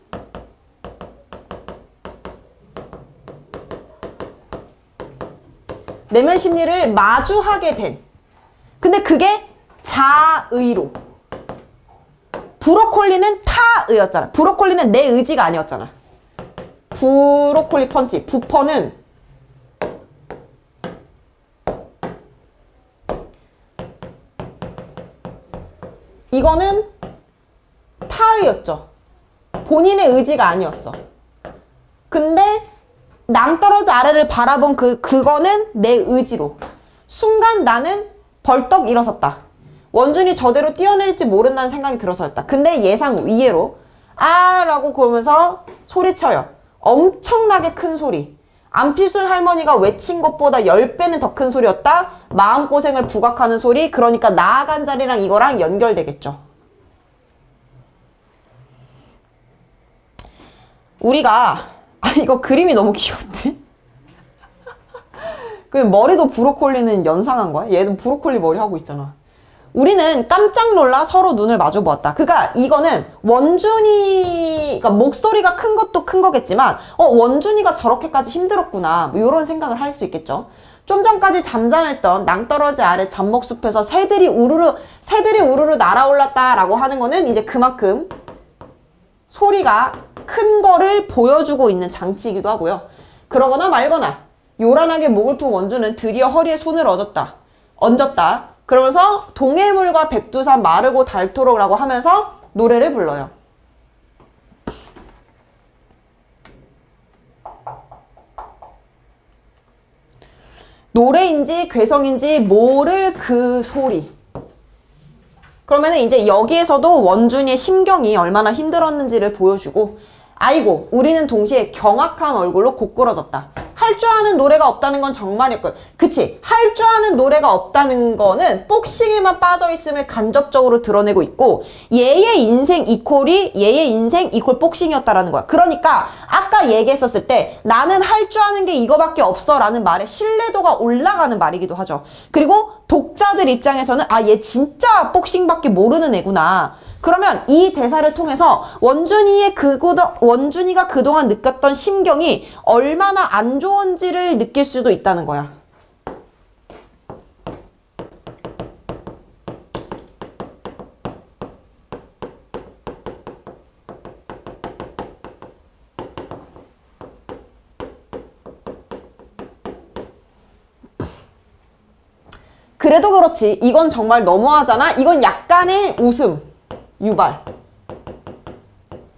마주하게 된. 근데 그게 자의로. 브로콜리는 타의였잖아. 브로콜리는 내 의지가 아니었잖아. 브로콜리 펀치. 부퍼는 이거는 타의였죠. 본인의 의지가 아니었어. 근데 낭떠러지 아래를 바라본 그거는 내 의지로. 순간 나는 벌떡 일어섰다. 원준이 저대로 뛰어내릴지 모른다는 생각이 들어서였다. 근데 예상 위예로 아 라고 그러면서 소리쳐요. 엄청나게 큰 소리. 안피순 할머니가 외친 것보다 10배는 더 큰 소리였다. 마음고생을 부각하는 소리. 그러니까 나아간 자리랑 이거랑 연결되겠죠. 우리가 이거 그림이 너무 귀엽지? 그 머리도 브로콜리는 연상한 거야? 얘도 브로콜리 머리 하고 있잖아. 우리는 깜짝 놀라 서로 눈을 마주 보았다. 그러니까 이거는 원준이가 목소리가 큰 것도 큰 거겠지만 원준이가 저렇게까지 힘들었구나 뭐 이런 생각을 할 수 있겠죠. 좀 전까지 잠잠했던 낭떠러지 아래 잡목숲에서 새들이 우르르 날아올랐다라고 하는 거는 이제 그만큼 소리가 큰 거를 보여주고 있는 장치이기도 하고요. 그러거나 말거나 요란하게 목을 푼 원준은 드디어 허리에 손을 얹었다. 그러면서 동해물과 백두산 마르고 닳도록라고 하면서 노래를 불러요. 노래인지 괴성인지 모를 그 소리. 그러면은 이제 여기에서도 원준이의 심경이 얼마나 힘들었는지를 보여주고 아이고 우리는 동시에 경악한 얼굴로 고꾸러졌다. 할 줄 아는 노래가 없다는 건 정말일걸. 그치? 할 줄 아는 노래가 없다는 거는 복싱에만 빠져있음을 간접적으로 드러내고 있고 얘의 인생 이퀄 복싱이었다라는 거야. 그러니까 아까 얘기했었을 때 나는 할 줄 아는 게 이거밖에 없어 라는 말의 신뢰도가 올라가는 말이기도 하죠. 그리고 독자들 입장에서는 아, 얘 진짜 복싱밖에 모르는 애구나. 그러면 이 대사를 통해서 원준이가 그동안 느꼈던 심경이 얼마나 안 좋은지를 느낄 수도 있다는 거야. 그래도 그렇지 이건 정말 너무하잖아. 이건 약간의 웃음 유발.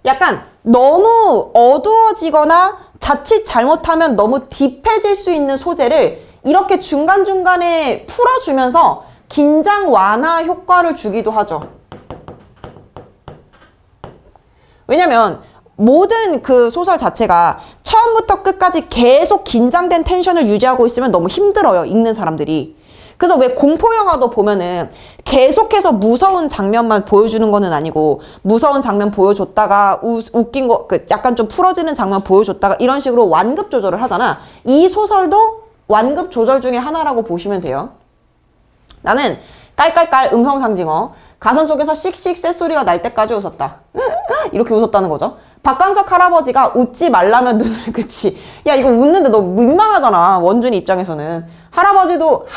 약간 너무 어두워지거나 자칫 잘못하면 너무 딥해질 수 있는 소재를 이렇게 중간중간에 풀어주면서 긴장 완화 효과를 주기도 하죠. 왜냐면 모든 그 소설 자체가 처음부터 끝까지 계속 긴장된 텐션을 유지하고 있으면 너무 힘들어요, 읽는 사람들이. 그래서 왜 공포영화도 보면은 계속해서 무서운 장면만 보여주는 거는 아니고 무서운 장면 보여줬다가 웃긴 거 약간 좀 풀어지는 장면 보여줬다가 이런 식으로 완급 조절을 하잖아. 이 소설도 완급 조절 중에 하나라고 보시면 돼요. 나는 깔깔깔 음성상징어 가슴 속에서 씩씩 쇳소리가 날 때까지 웃었다. 이렇게 웃었다는 거죠. 박광석 할아버지가 웃지 말라면 눈을 그치. 야 이거 웃는데 너무 민망하잖아. 원준이 입장에서는. 할아버지도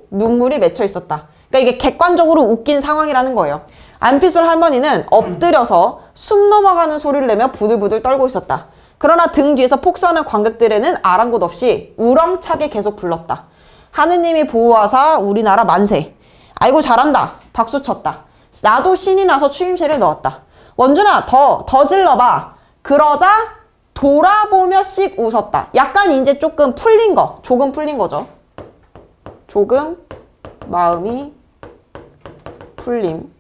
눈물이 맺혀 있었다. 그러니까 이게 객관적으로 웃긴 상황이라는 거예요. 안피술 할머니는 엎드려서 숨 넘어가는 소리를 내며 부들부들 떨고 있었다. 그러나 등 뒤에서 폭소하는 관객들에는 아랑곳 없이 우렁차게 계속 불렀다. 하느님이 보호하사 우리나라 만세. 아이고 잘한다. 박수쳤다. 나도 신이 나서 추임새를 넣었다. 원준아, 더 질러봐. 그러자 돌아보며 씩 웃었다. 약간 이제 조금 풀린 거죠. 조금 마음이 풀림.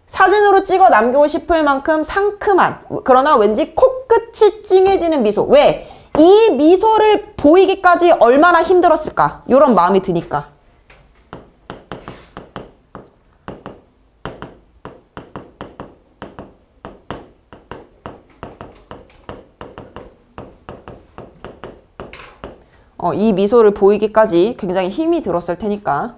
사진으로 찍어 남기고 싶을 만큼 상큼한, 그러나 왠지 코끝이 찡해지는 미소. 왜? 이 미소를 보이기까지 얼마나 힘들었을까? 이런 마음이 드니까. 이 미소를 보이기까지 굉장히 힘이 들었을 테니까.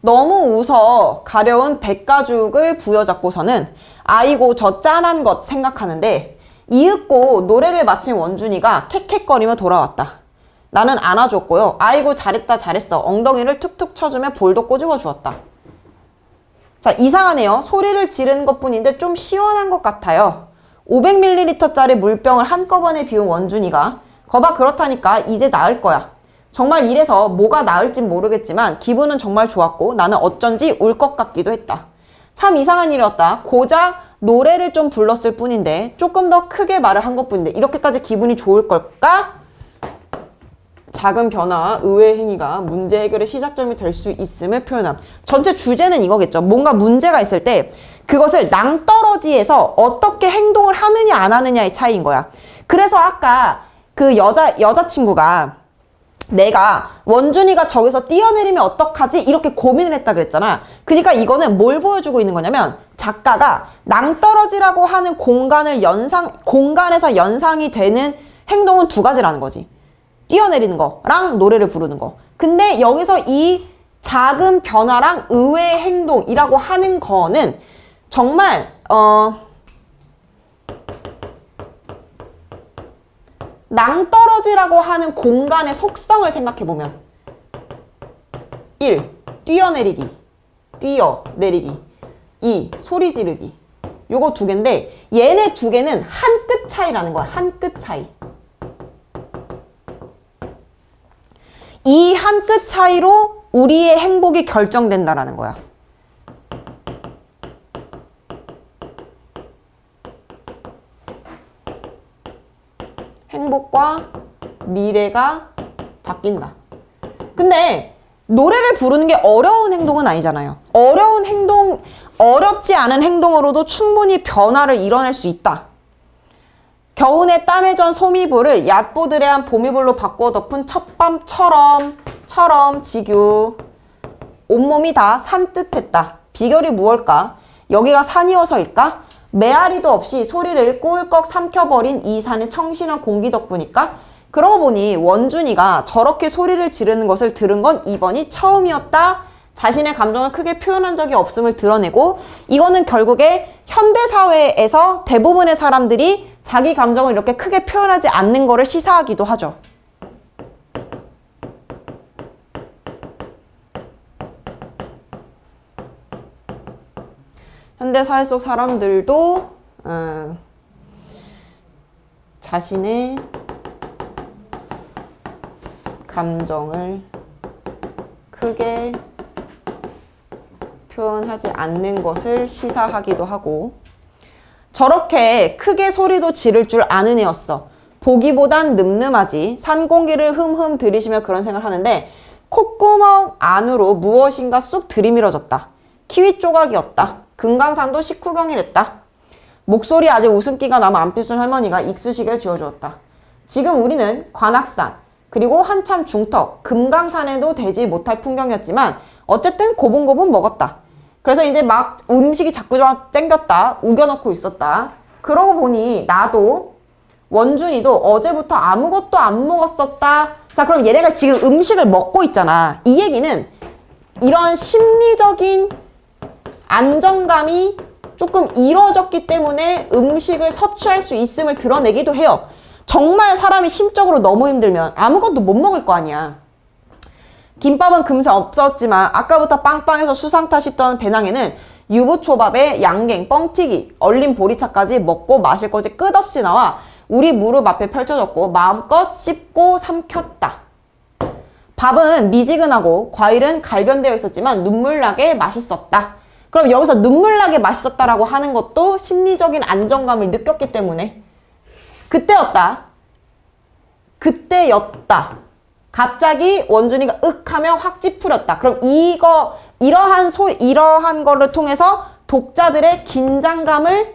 너무 웃어 가려운 백가죽을 부여잡고서는 아이고 저 짠한 것 생각하는데 이윽고 노래를 마친 원준이가 캑캑거리며 돌아왔다. 나는 안아줬고요. 아이고 잘했어. 엉덩이를 툭툭 쳐주며 볼도 꼬집어 주었다. 자, 이상하네요. 소리를 지르는 것뿐인데 좀 시원한 것 같아요. 500ml짜리 물병을 한꺼번에 비운 원준이가 거봐 그렇다니까 이제 나을 거야. 정말 이래서 뭐가 나을진 모르겠지만 기분은 정말 좋았고 나는 어쩐지 울 것 같기도 했다. 참 이상한 일이었다. 고작 노래를 좀 불렀을 뿐인데 조금 더 크게 말을 한 것뿐인데 이렇게까지 기분이 좋을 걸까? 작은 변화와 의외의 행위가 문제 해결의 시작점이 될 수 있음을 표현함. 전체 주제는 이거겠죠. 뭔가 문제가 있을 때 그것을 낭떠러지에서 어떻게 행동을 하느냐 안 하느냐의 차이인 거야. 그래서 아까 그 여자친구가 내가 원준이가 저기서 뛰어내리면 어떡하지? 이렇게 고민을 했다 그랬잖아. 그러니까 이거는 뭘 보여주고 있는 거냐면 작가가 낭떠러지라고 하는 공간에서 연상이 되는 행동은 두 가지라는 거지. 뛰어내리는 거랑 노래를 부르는 거. 근데 여기서 이 작은 변화랑 의외의 행동이라고 하는 거는 정말 낭떠러지라고 하는 공간의 속성을 생각해보면 1. 뛰어내리기 2. 소리 지르기. 요거 두 개인데 얘네 두 개는 한 끗 차이라는 거야. 한 끗 차이. 이 한 끗 차이로 우리의 행복이 결정된다라는 거야. 행복과 미래가 바뀐다. 근데 노래를 부르는 게 어려운 행동은 아니잖아요. 어렵지 않은 행동으로도 충분히 변화를 이뤄낼 수 있다. 겨우내 땀에 전 소미불을 얕보드레한 봄이불로 바꿔 덮은 첫밤처럼 지규 온몸이 다 산뜻했다. 비결이 무엇일까? 여기가 산이어서일까? 메아리도 없이 소리를 꿀꺽 삼켜버린 이 산의 청신한 공기 덕분일까? 그러고 보니 원준이가 저렇게 소리를 지르는 것을 들은 건 이번이 처음이었다. 자신의 감정을 크게 표현한 적이 없음을 드러내고 이거는 결국에 현대사회에서 대부분의 사람들이 자기 감정을 이렇게 크게 표현하지 않는 거를 시사하기도 하죠. 현대사회 속 사람들도 자신의 감정을 크게 표현하지 않는 것을 시사하기도 하고 저렇게 크게 소리도 지를 줄 아는 애였어. 보기보단 늠름하지. 산 공기를 흠흠 들이쉬며 그런 생각을 하는데 콧구멍 안으로 무엇인가 쑥 들이밀어졌다. 키위 조각이었다. 금강산도 식후경이랬다. 목소리 아직 웃음기가 남아 안 삐순 할머니가 익수식을 지어주었다. 지금 우리는 관악산 그리고 한참 중턱 금강산에도 되지 못할 풍경이었지만 어쨌든 고분고분 먹었다. 그래서 이제 막 음식이 자꾸 땡겼다. 우겨넣고 있었다. 그러고 보니 나도 원준이도 어제부터 아무것도 안 먹었었다. 자, 그럼 얘네가 지금 음식을 먹고 있잖아. 이 얘기는 이런 심리적인 안정감이 조금 이루어졌기 때문에 음식을 섭취할 수 있음을 드러내기도 해요. 정말 사람이 심적으로 너무 힘들면 아무것도 못 먹을 거 아니야. 김밥은 금세 없었지만 아까부터 빵빵해서 수상타 싶던 배낭에는 유부초밥에 양갱, 뻥튀기, 얼린 보리차까지 먹고 마실 것이 끝없이 나와 우리 무릎 앞에 펼쳐졌고 마음껏 씹고 삼켰다. 밥은 미지근하고 과일은 갈변되어 있었지만 눈물나게 맛있었다. 그럼 여기서 눈물나게 맛있었다라고 하는 것도 심리적인 안정감을 느꼈기 때문에 그때였다. 갑자기 원준이가 윽 하며 확 찌푸렸다. 그럼 이러한 거를 통해서 독자들의 긴장감을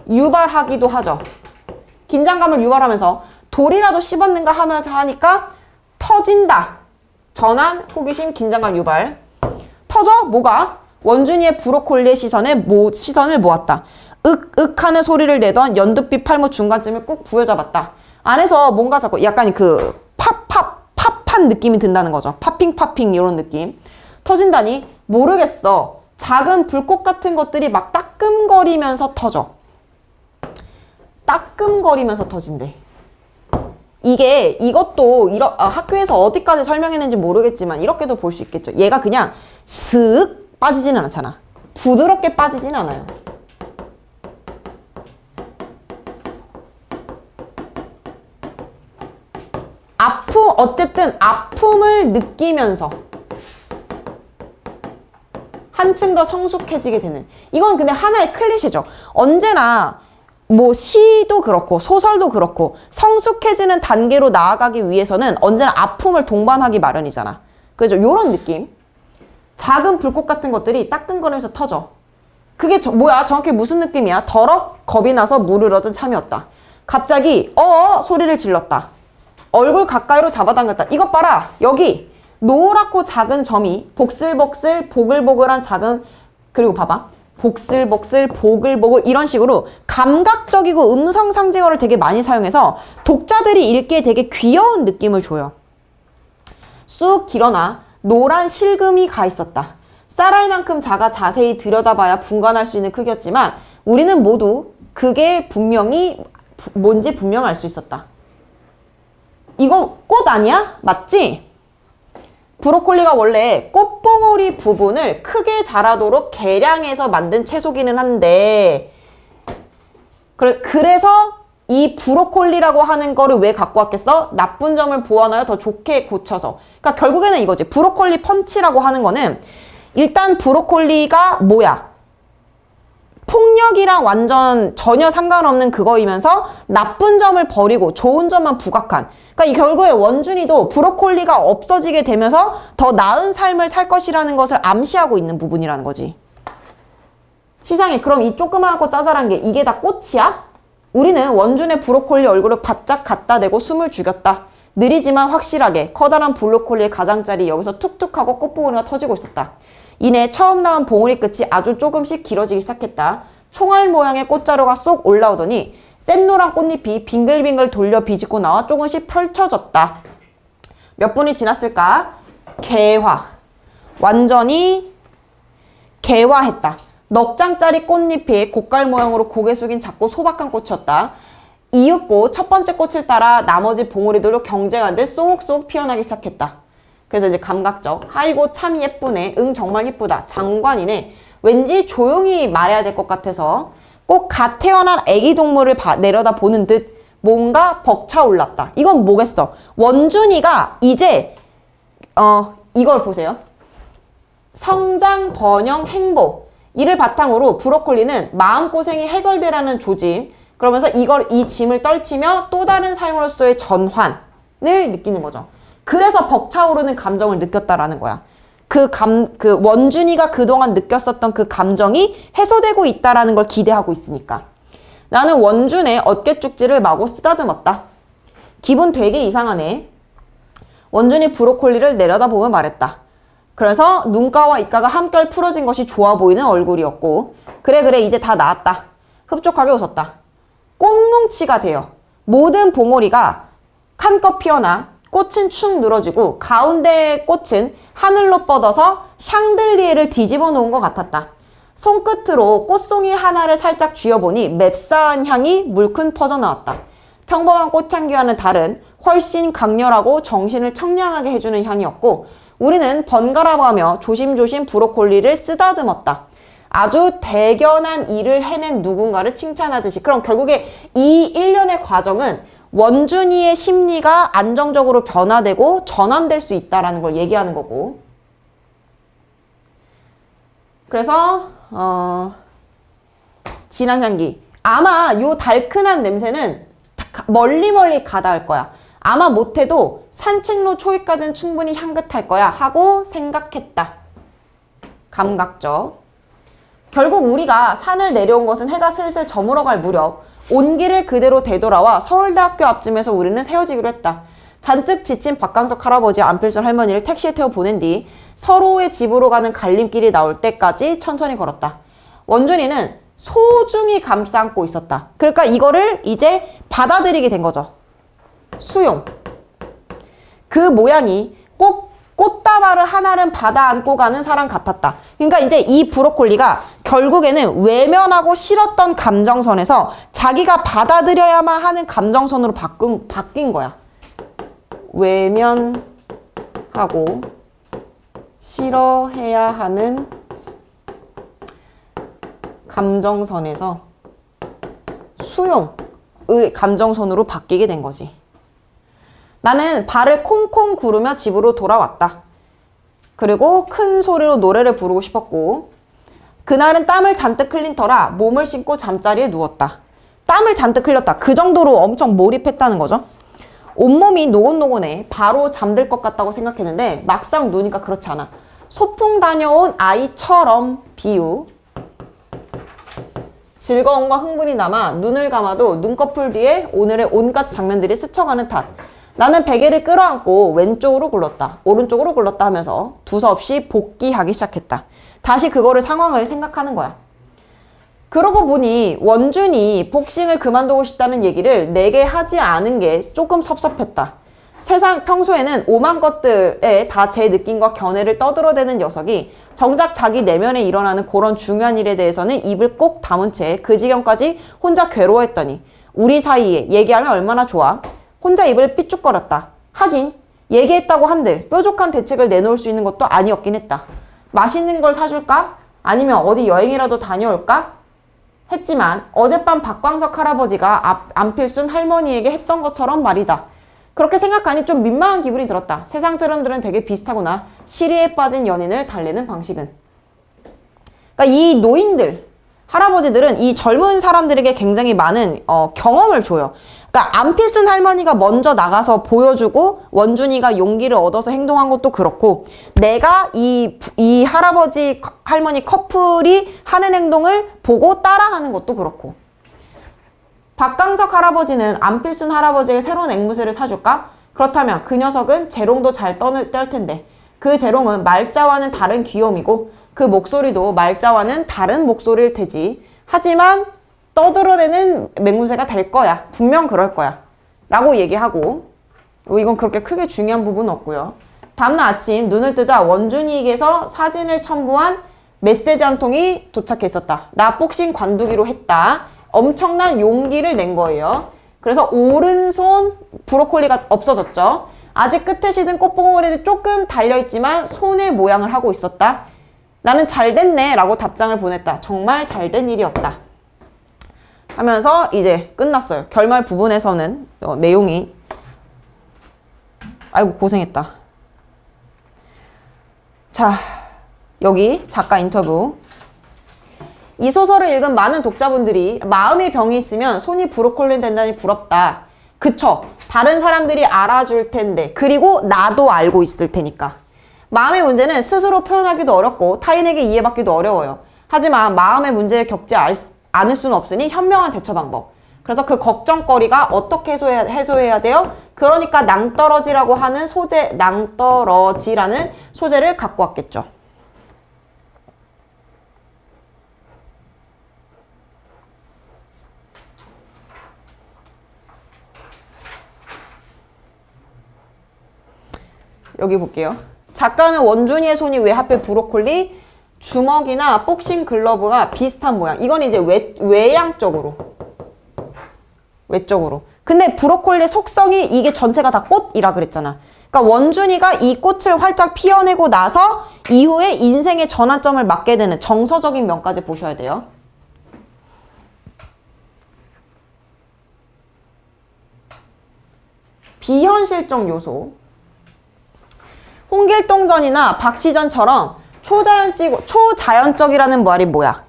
유발하기도 하죠. 긴장감을 유발하면서 돌이라도 씹었는가 하면서 하니까 터진다. 전환, 호기심, 긴장감 유발. 터져? 뭐가? 원준이의 브로콜리의 시선을 모았다. 윽 하는 소리를 내던 연두빛 팔목 중간쯤을 꾹 부여잡았다. 안에서 뭔가 자꾸 약간 그 팝한 느낌이 든다는 거죠. 파핑 이런 느낌. 터진다니? 모르겠어. 작은 불꽃 같은 것들이 막 따끔거리면서 터져. 따끔거리면서 터진대. 이것도 학교에서 어디까지 설명했는지 모르겠지만 이렇게도 볼 수 있겠죠. 얘가 그냥 슥 빠지지는 않잖아. 부드럽게 빠지진 않아요. 어쨌든 아픔을 느끼면서 한층 더 성숙해지게 되는. 이건 근데 하나의 클리셰죠. 언제나 뭐 시도 그렇고 소설도 그렇고 성숙해지는 단계로 나아가기 위해서는 언제나 아픔을 동반하기 마련이잖아. 그죠? 요런 느낌. 작은 불꽃 같은 것들이 따끔거리면서 터져. 그게 뭐야? 정확히 무슨 느낌이야? 더럭 겁이 나서 물을 얻은 참이었다. 갑자기 소리를 질렀다. 얼굴 가까이로 잡아당겼다. 이것 봐라. 여기 노랗고 작은 점이 복슬복슬 보글보글한 작은, 그리고 봐봐. 복슬복슬 보글보글 이런 식으로 감각적이고 음성 상징어를 되게 많이 사용해서 독자들이 읽기에 되게 귀여운 느낌을 줘요. 쑥 길어나 노란 실금이 가 있었다. 쌀알만큼 작아 자세히 들여다봐야 분간할 수 있는 크기였지만 우리는 모두 그게 뭔지 분명 알 수 있었다. 이거 꽃 아니야? 맞지? 브로콜리가 원래 꽃봉오리 부분을 크게 자라도록 개량해서 만든 채소기는 한데 그래서 이 브로콜리라고 하는 거를 왜 갖고 왔겠어? 나쁜 점을 보완하여 더 좋게 고쳐서. 그러니까 결국에는 이거지. 브로콜리 펀치라고 하는 거는 일단 브로콜리가 뭐야? 폭력이랑 완전 전혀 상관없는 그거이면서 나쁜 점을 버리고 좋은 점만 부각한. 그러니까 이 결국에 원준이도 브로콜리가 없어지게 되면서 더 나은 삶을 살 것이라는 것을 암시하고 있는 부분이라는 거지. 시상해. 그럼 이 조그맣고 짜잘한 게 이게 다 꽃이야? 우리는 원준의 브로콜리 얼굴을 바짝 갖다 대고 숨을 죽였다. 느리지만 확실하게 커다란 브로콜리의 가장자리 여기서 툭툭하고 꽃봉오리가 터지고 있었다. 이내 처음 나온 봉오리 끝이 아주 조금씩 길어지기 시작했다. 총알 모양의 꽃자루가 쏙 올라오더니 샛노란 꽃잎이 빙글빙글 돌려 비집고 나와 조금씩 펼쳐졌다. 몇 분이 지났을까? 개화. 완전히 개화했다. 넉 장짜리 꽃잎이 곡갈 모양으로 고개 숙인 작고 소박한 꽃이었다. 이윽고 첫 번째 꽃을 따라 나머지 봉오리들로 경쟁한 듯 쏙쏙 피어나기 시작했다. 그래서 이제 감각적. 아이고 참 예쁘네. 응 정말 예쁘다. 장관이네. 왠지 조용히 말해야 될 것 같아서 꼭 갓 태어난 애기 동물을 내려다 보는 듯 뭔가 벅차올랐다. 이건 뭐겠어? 원준이가 이제 이걸 보세요. 성장, 번영, 행복. 이를 바탕으로 브로콜리는 마음고생이 해결되라는 조짐. 그러면서 이 짐을 떨치며 또 다른 삶으로서의 전환을 느끼는 거죠. 그래서 벅차오르는 감정을 느꼈다라는 거야. 그 원준이가 그동안 느꼈었던 그 감정이 해소되고 있다라는 걸 기대하고 있으니까. 나는 원준의 어깨쪽지를 마구 쓰다듬었다. 기분 되게 이상하네. 원준이 브로콜리를 내려다보며 말했다. 그래서 눈가와 입가가 한결 풀어진 것이 좋아 보이는 얼굴이었고 그래 이제 다 나았다. 흡족하게 웃었다. 꽃뭉치가 되어 모든 봉오리가 한껏 피어나 꽃은 축 늘어지고 가운데 꽃은 하늘로 뻗어서 샹들리에를 뒤집어 놓은 것 같았다. 손끝으로 꽃송이 하나를 살짝 쥐어보니 맵싸한 향이 물씬 퍼져나왔다. 평범한 꽃향기와는 다른 훨씬 강렬하고 정신을 청량하게 해주는 향이었고 우리는 번갈아가며 조심조심 브로콜리를 쓰다듬었다. 아주 대견한 일을 해낸 누군가를 칭찬하듯이. 그럼 결국에 이 일련의 과정은 원준이의 심리가 안정적으로 변화되고 전환될 수 있다라는 걸 얘기하는 거고. 그래서 진한 향기. 아마 요 달큰한 냄새는 멀리 가다 할 거야. 아마 못해도 산책로 초입까지는 충분히 향긋할 거야 하고 생각했다. 감각적. 결국 우리가 산을 내려온 것은 해가 슬슬 저물어갈 무렵 온길을 그대로 되돌아와 서울대학교 앞쯤에서 우리는 헤어지기로 했다. 잔뜩 지친 박강석 할아버지와 안필순 할머니를 택시에 태워 보낸 뒤 서로의 집으로 가는 갈림길이 나올 때까지 천천히 걸었다. 원준이는 소중히 감싸 안고 있었다. 그러니까 이거를 이제 받아들이게 된 거죠. 수용. 그 모양이 꼭 꽃다발을 하나를 받아 안고 가는 사람 같았다. 그러니까 이제 이 브로콜리가 결국에는 외면하고 싫었던 감정선에서 자기가 받아들여야만 하는 감정선으로 바뀐 거야. 외면하고 싫어해야 하는 감정선에서 수용의 감정선으로 바뀌게 된 거지. 나는 발을 콩콩 구르며 집으로 돌아왔다. 그리고 큰 소리로 노래를 부르고 싶었고 그날은 땀을 잔뜩 흘린 터라 몸을 씻고 잠자리에 누웠다. 땀을 잔뜩 흘렸다. 그 정도로 엄청 몰입했다는 거죠. 온몸이 노곤노곤해 바로 잠들 것 같다고 생각했는데 막상 누우니까 그렇지 않아. 소풍 다녀온 아이처럼 비유. 즐거움과 흥분이 남아 눈을 감아도 눈꺼풀 뒤에 오늘의 온갖 장면들이 스쳐가는 탓. 나는 베개를 끌어안고 왼쪽으로 굴렀다. 오른쪽으로 굴렀다 하면서 두서없이 복귀하기 시작했다. 다시 그거를 상황을 생각하는 거야. 그러고 보니 원준이 복싱을 그만두고 싶다는 얘기를 내게 하지 않은 게 조금 섭섭했다. 세상 평소에는 오만 것들에 다 제 느낌과 견해를 떠들어대는 녀석이 정작 자기 내면에 일어나는 그런 중요한 일에 대해서는 입을 꼭 다문 채 그 지경까지 혼자 괴로워했더니 우리 사이에 얘기하면 얼마나 좋아. 혼자 입을 삐죽거렸다. 하긴 얘기했다고 한들 뾰족한 대책을 내놓을 수 있는 것도 아니었긴 했다. 맛있는 걸 사줄까? 아니면 어디 여행이라도 다녀올까? 했지만 어젯밤 박광석 할아버지가 안필순 할머니에게 했던 것처럼 말이다. 그렇게 생각하니 좀 민망한 기분이 들었다. 세상 사람들은 되게 비슷하구나. 시리에 빠진 연인을 달래는 방식은. 그러니까 이 노인들, 할아버지들은 이 젊은 사람들에게 굉장히 많은 경험을 줘요. 그러니까 안필순 할머니가 먼저 나가서 보여주고 원준이가 용기를 얻어서 행동한 것도 그렇고 내가 이 할아버지 할머니 커플이 하는 행동을 보고 따라하는 것도 그렇고 박강석 할아버지는 안필순 할아버지에게 새로운 앵무새를 사줄까? 그렇다면 그 녀석은 재롱도 잘 뗄 텐데 그 재롱은 말자와는 다른 귀염이고 그 목소리도 말자와는 다른 목소리일 테지. 하지만 떠들어대는 맹무새가 될 거야. 분명 그럴 거야. 라고 얘기하고 이건 그렇게 크게 중요한 부분은 없고요. 다음날 아침 눈을 뜨자 원준이에게서 사진을 첨부한 메시지 한 통이 도착했었다. 나 복싱 관두기로 했다. 엄청난 용기를 낸 거예요. 그래서 오른손 브로콜리가 없어졌죠. 아직 끝에 시든 꽃봉오리도 조금 달려있지만 손의 모양을 하고 있었다. 나는 잘됐네 라고 답장을 보냈다. 정말 잘된 일이었다. 하면서 이제 끝났어요. 결말 부분에서는 내용이 아이고 고생했다. 자, 여기 작가 인터뷰. 이 소설을 읽은 많은 독자분들이 마음의 병이 있으면 손이 브로콜리 된다니 부럽다. 그쵸? 다른 사람들이 알아줄 텐데 그리고 나도 알고 있을 테니까. 마음의 문제는 스스로 표현하기도 어렵고 타인에게 이해받기도 어려워요. 하지만 마음의 문제를 겪지 않을 수는 없으니 현명한 대처 방법. 그래서 그 걱정거리가 어떻게 해소해야 돼요? 그러니까 낭떠러지라고 하는 소재, 낭떠러지라는 소재를 갖고 왔겠죠. 여기 볼게요. 작가는 원준이의 손이 왜 하필 브로콜리, 주먹이나 복싱 글러브가 비슷한 모양. 이건 이제 외양적으로. 외적으로. 근데 브로콜리 속성이 이게 전체가 다 꽃이라 그랬잖아. 그러니까 원준이가 이 꽃을 활짝 피워내고 나서 이후에 인생의 전환점을 맞게 되는 정서적인 면까지 보셔야 돼요. 비현실적 요소. 홍길동전이나 박시전처럼 초자연적이라는 말이 뭐야?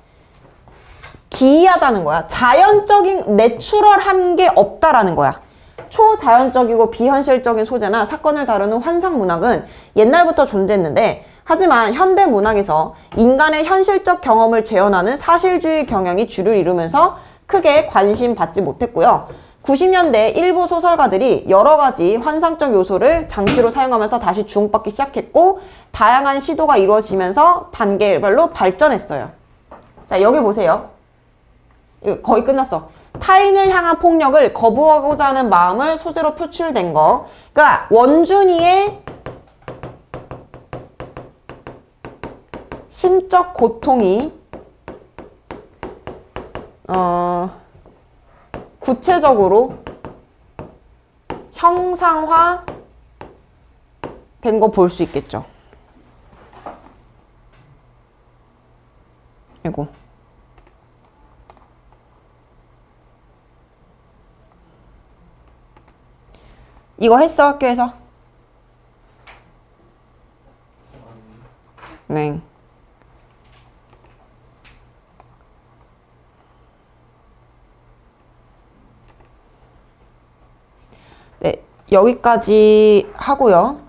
기이하다는 거야. 자연적인 내추럴한 게 없다라는 거야. 초자연적이고 비현실적인 소재나 사건을 다루는 환상 문학은 옛날부터 존재했는데, 하지만 현대 문학에서 인간의 현실적 경험을 재현하는 사실주의 경향이 주를 이루면서 크게 관심 받지 못했고요. 90년대 일부 소설가들이 여러 가지 환상적 요소를 장치로 사용하면서 다시 주목받기 시작했고, 다양한 시도가 이루어지면서 단계별로 발전했어요. 자, 여기 보세요. 이거 거의 끝났어. 타인을 향한 폭력을 거부하고자 하는 마음을 소재로 표출된 거. 그러니까 원준이의 심적 고통이 구체적으로 형상화 된 거 볼 수 있겠죠. 이거. 이거 했어, 학교에서? 네. 네, 여기까지 하고요.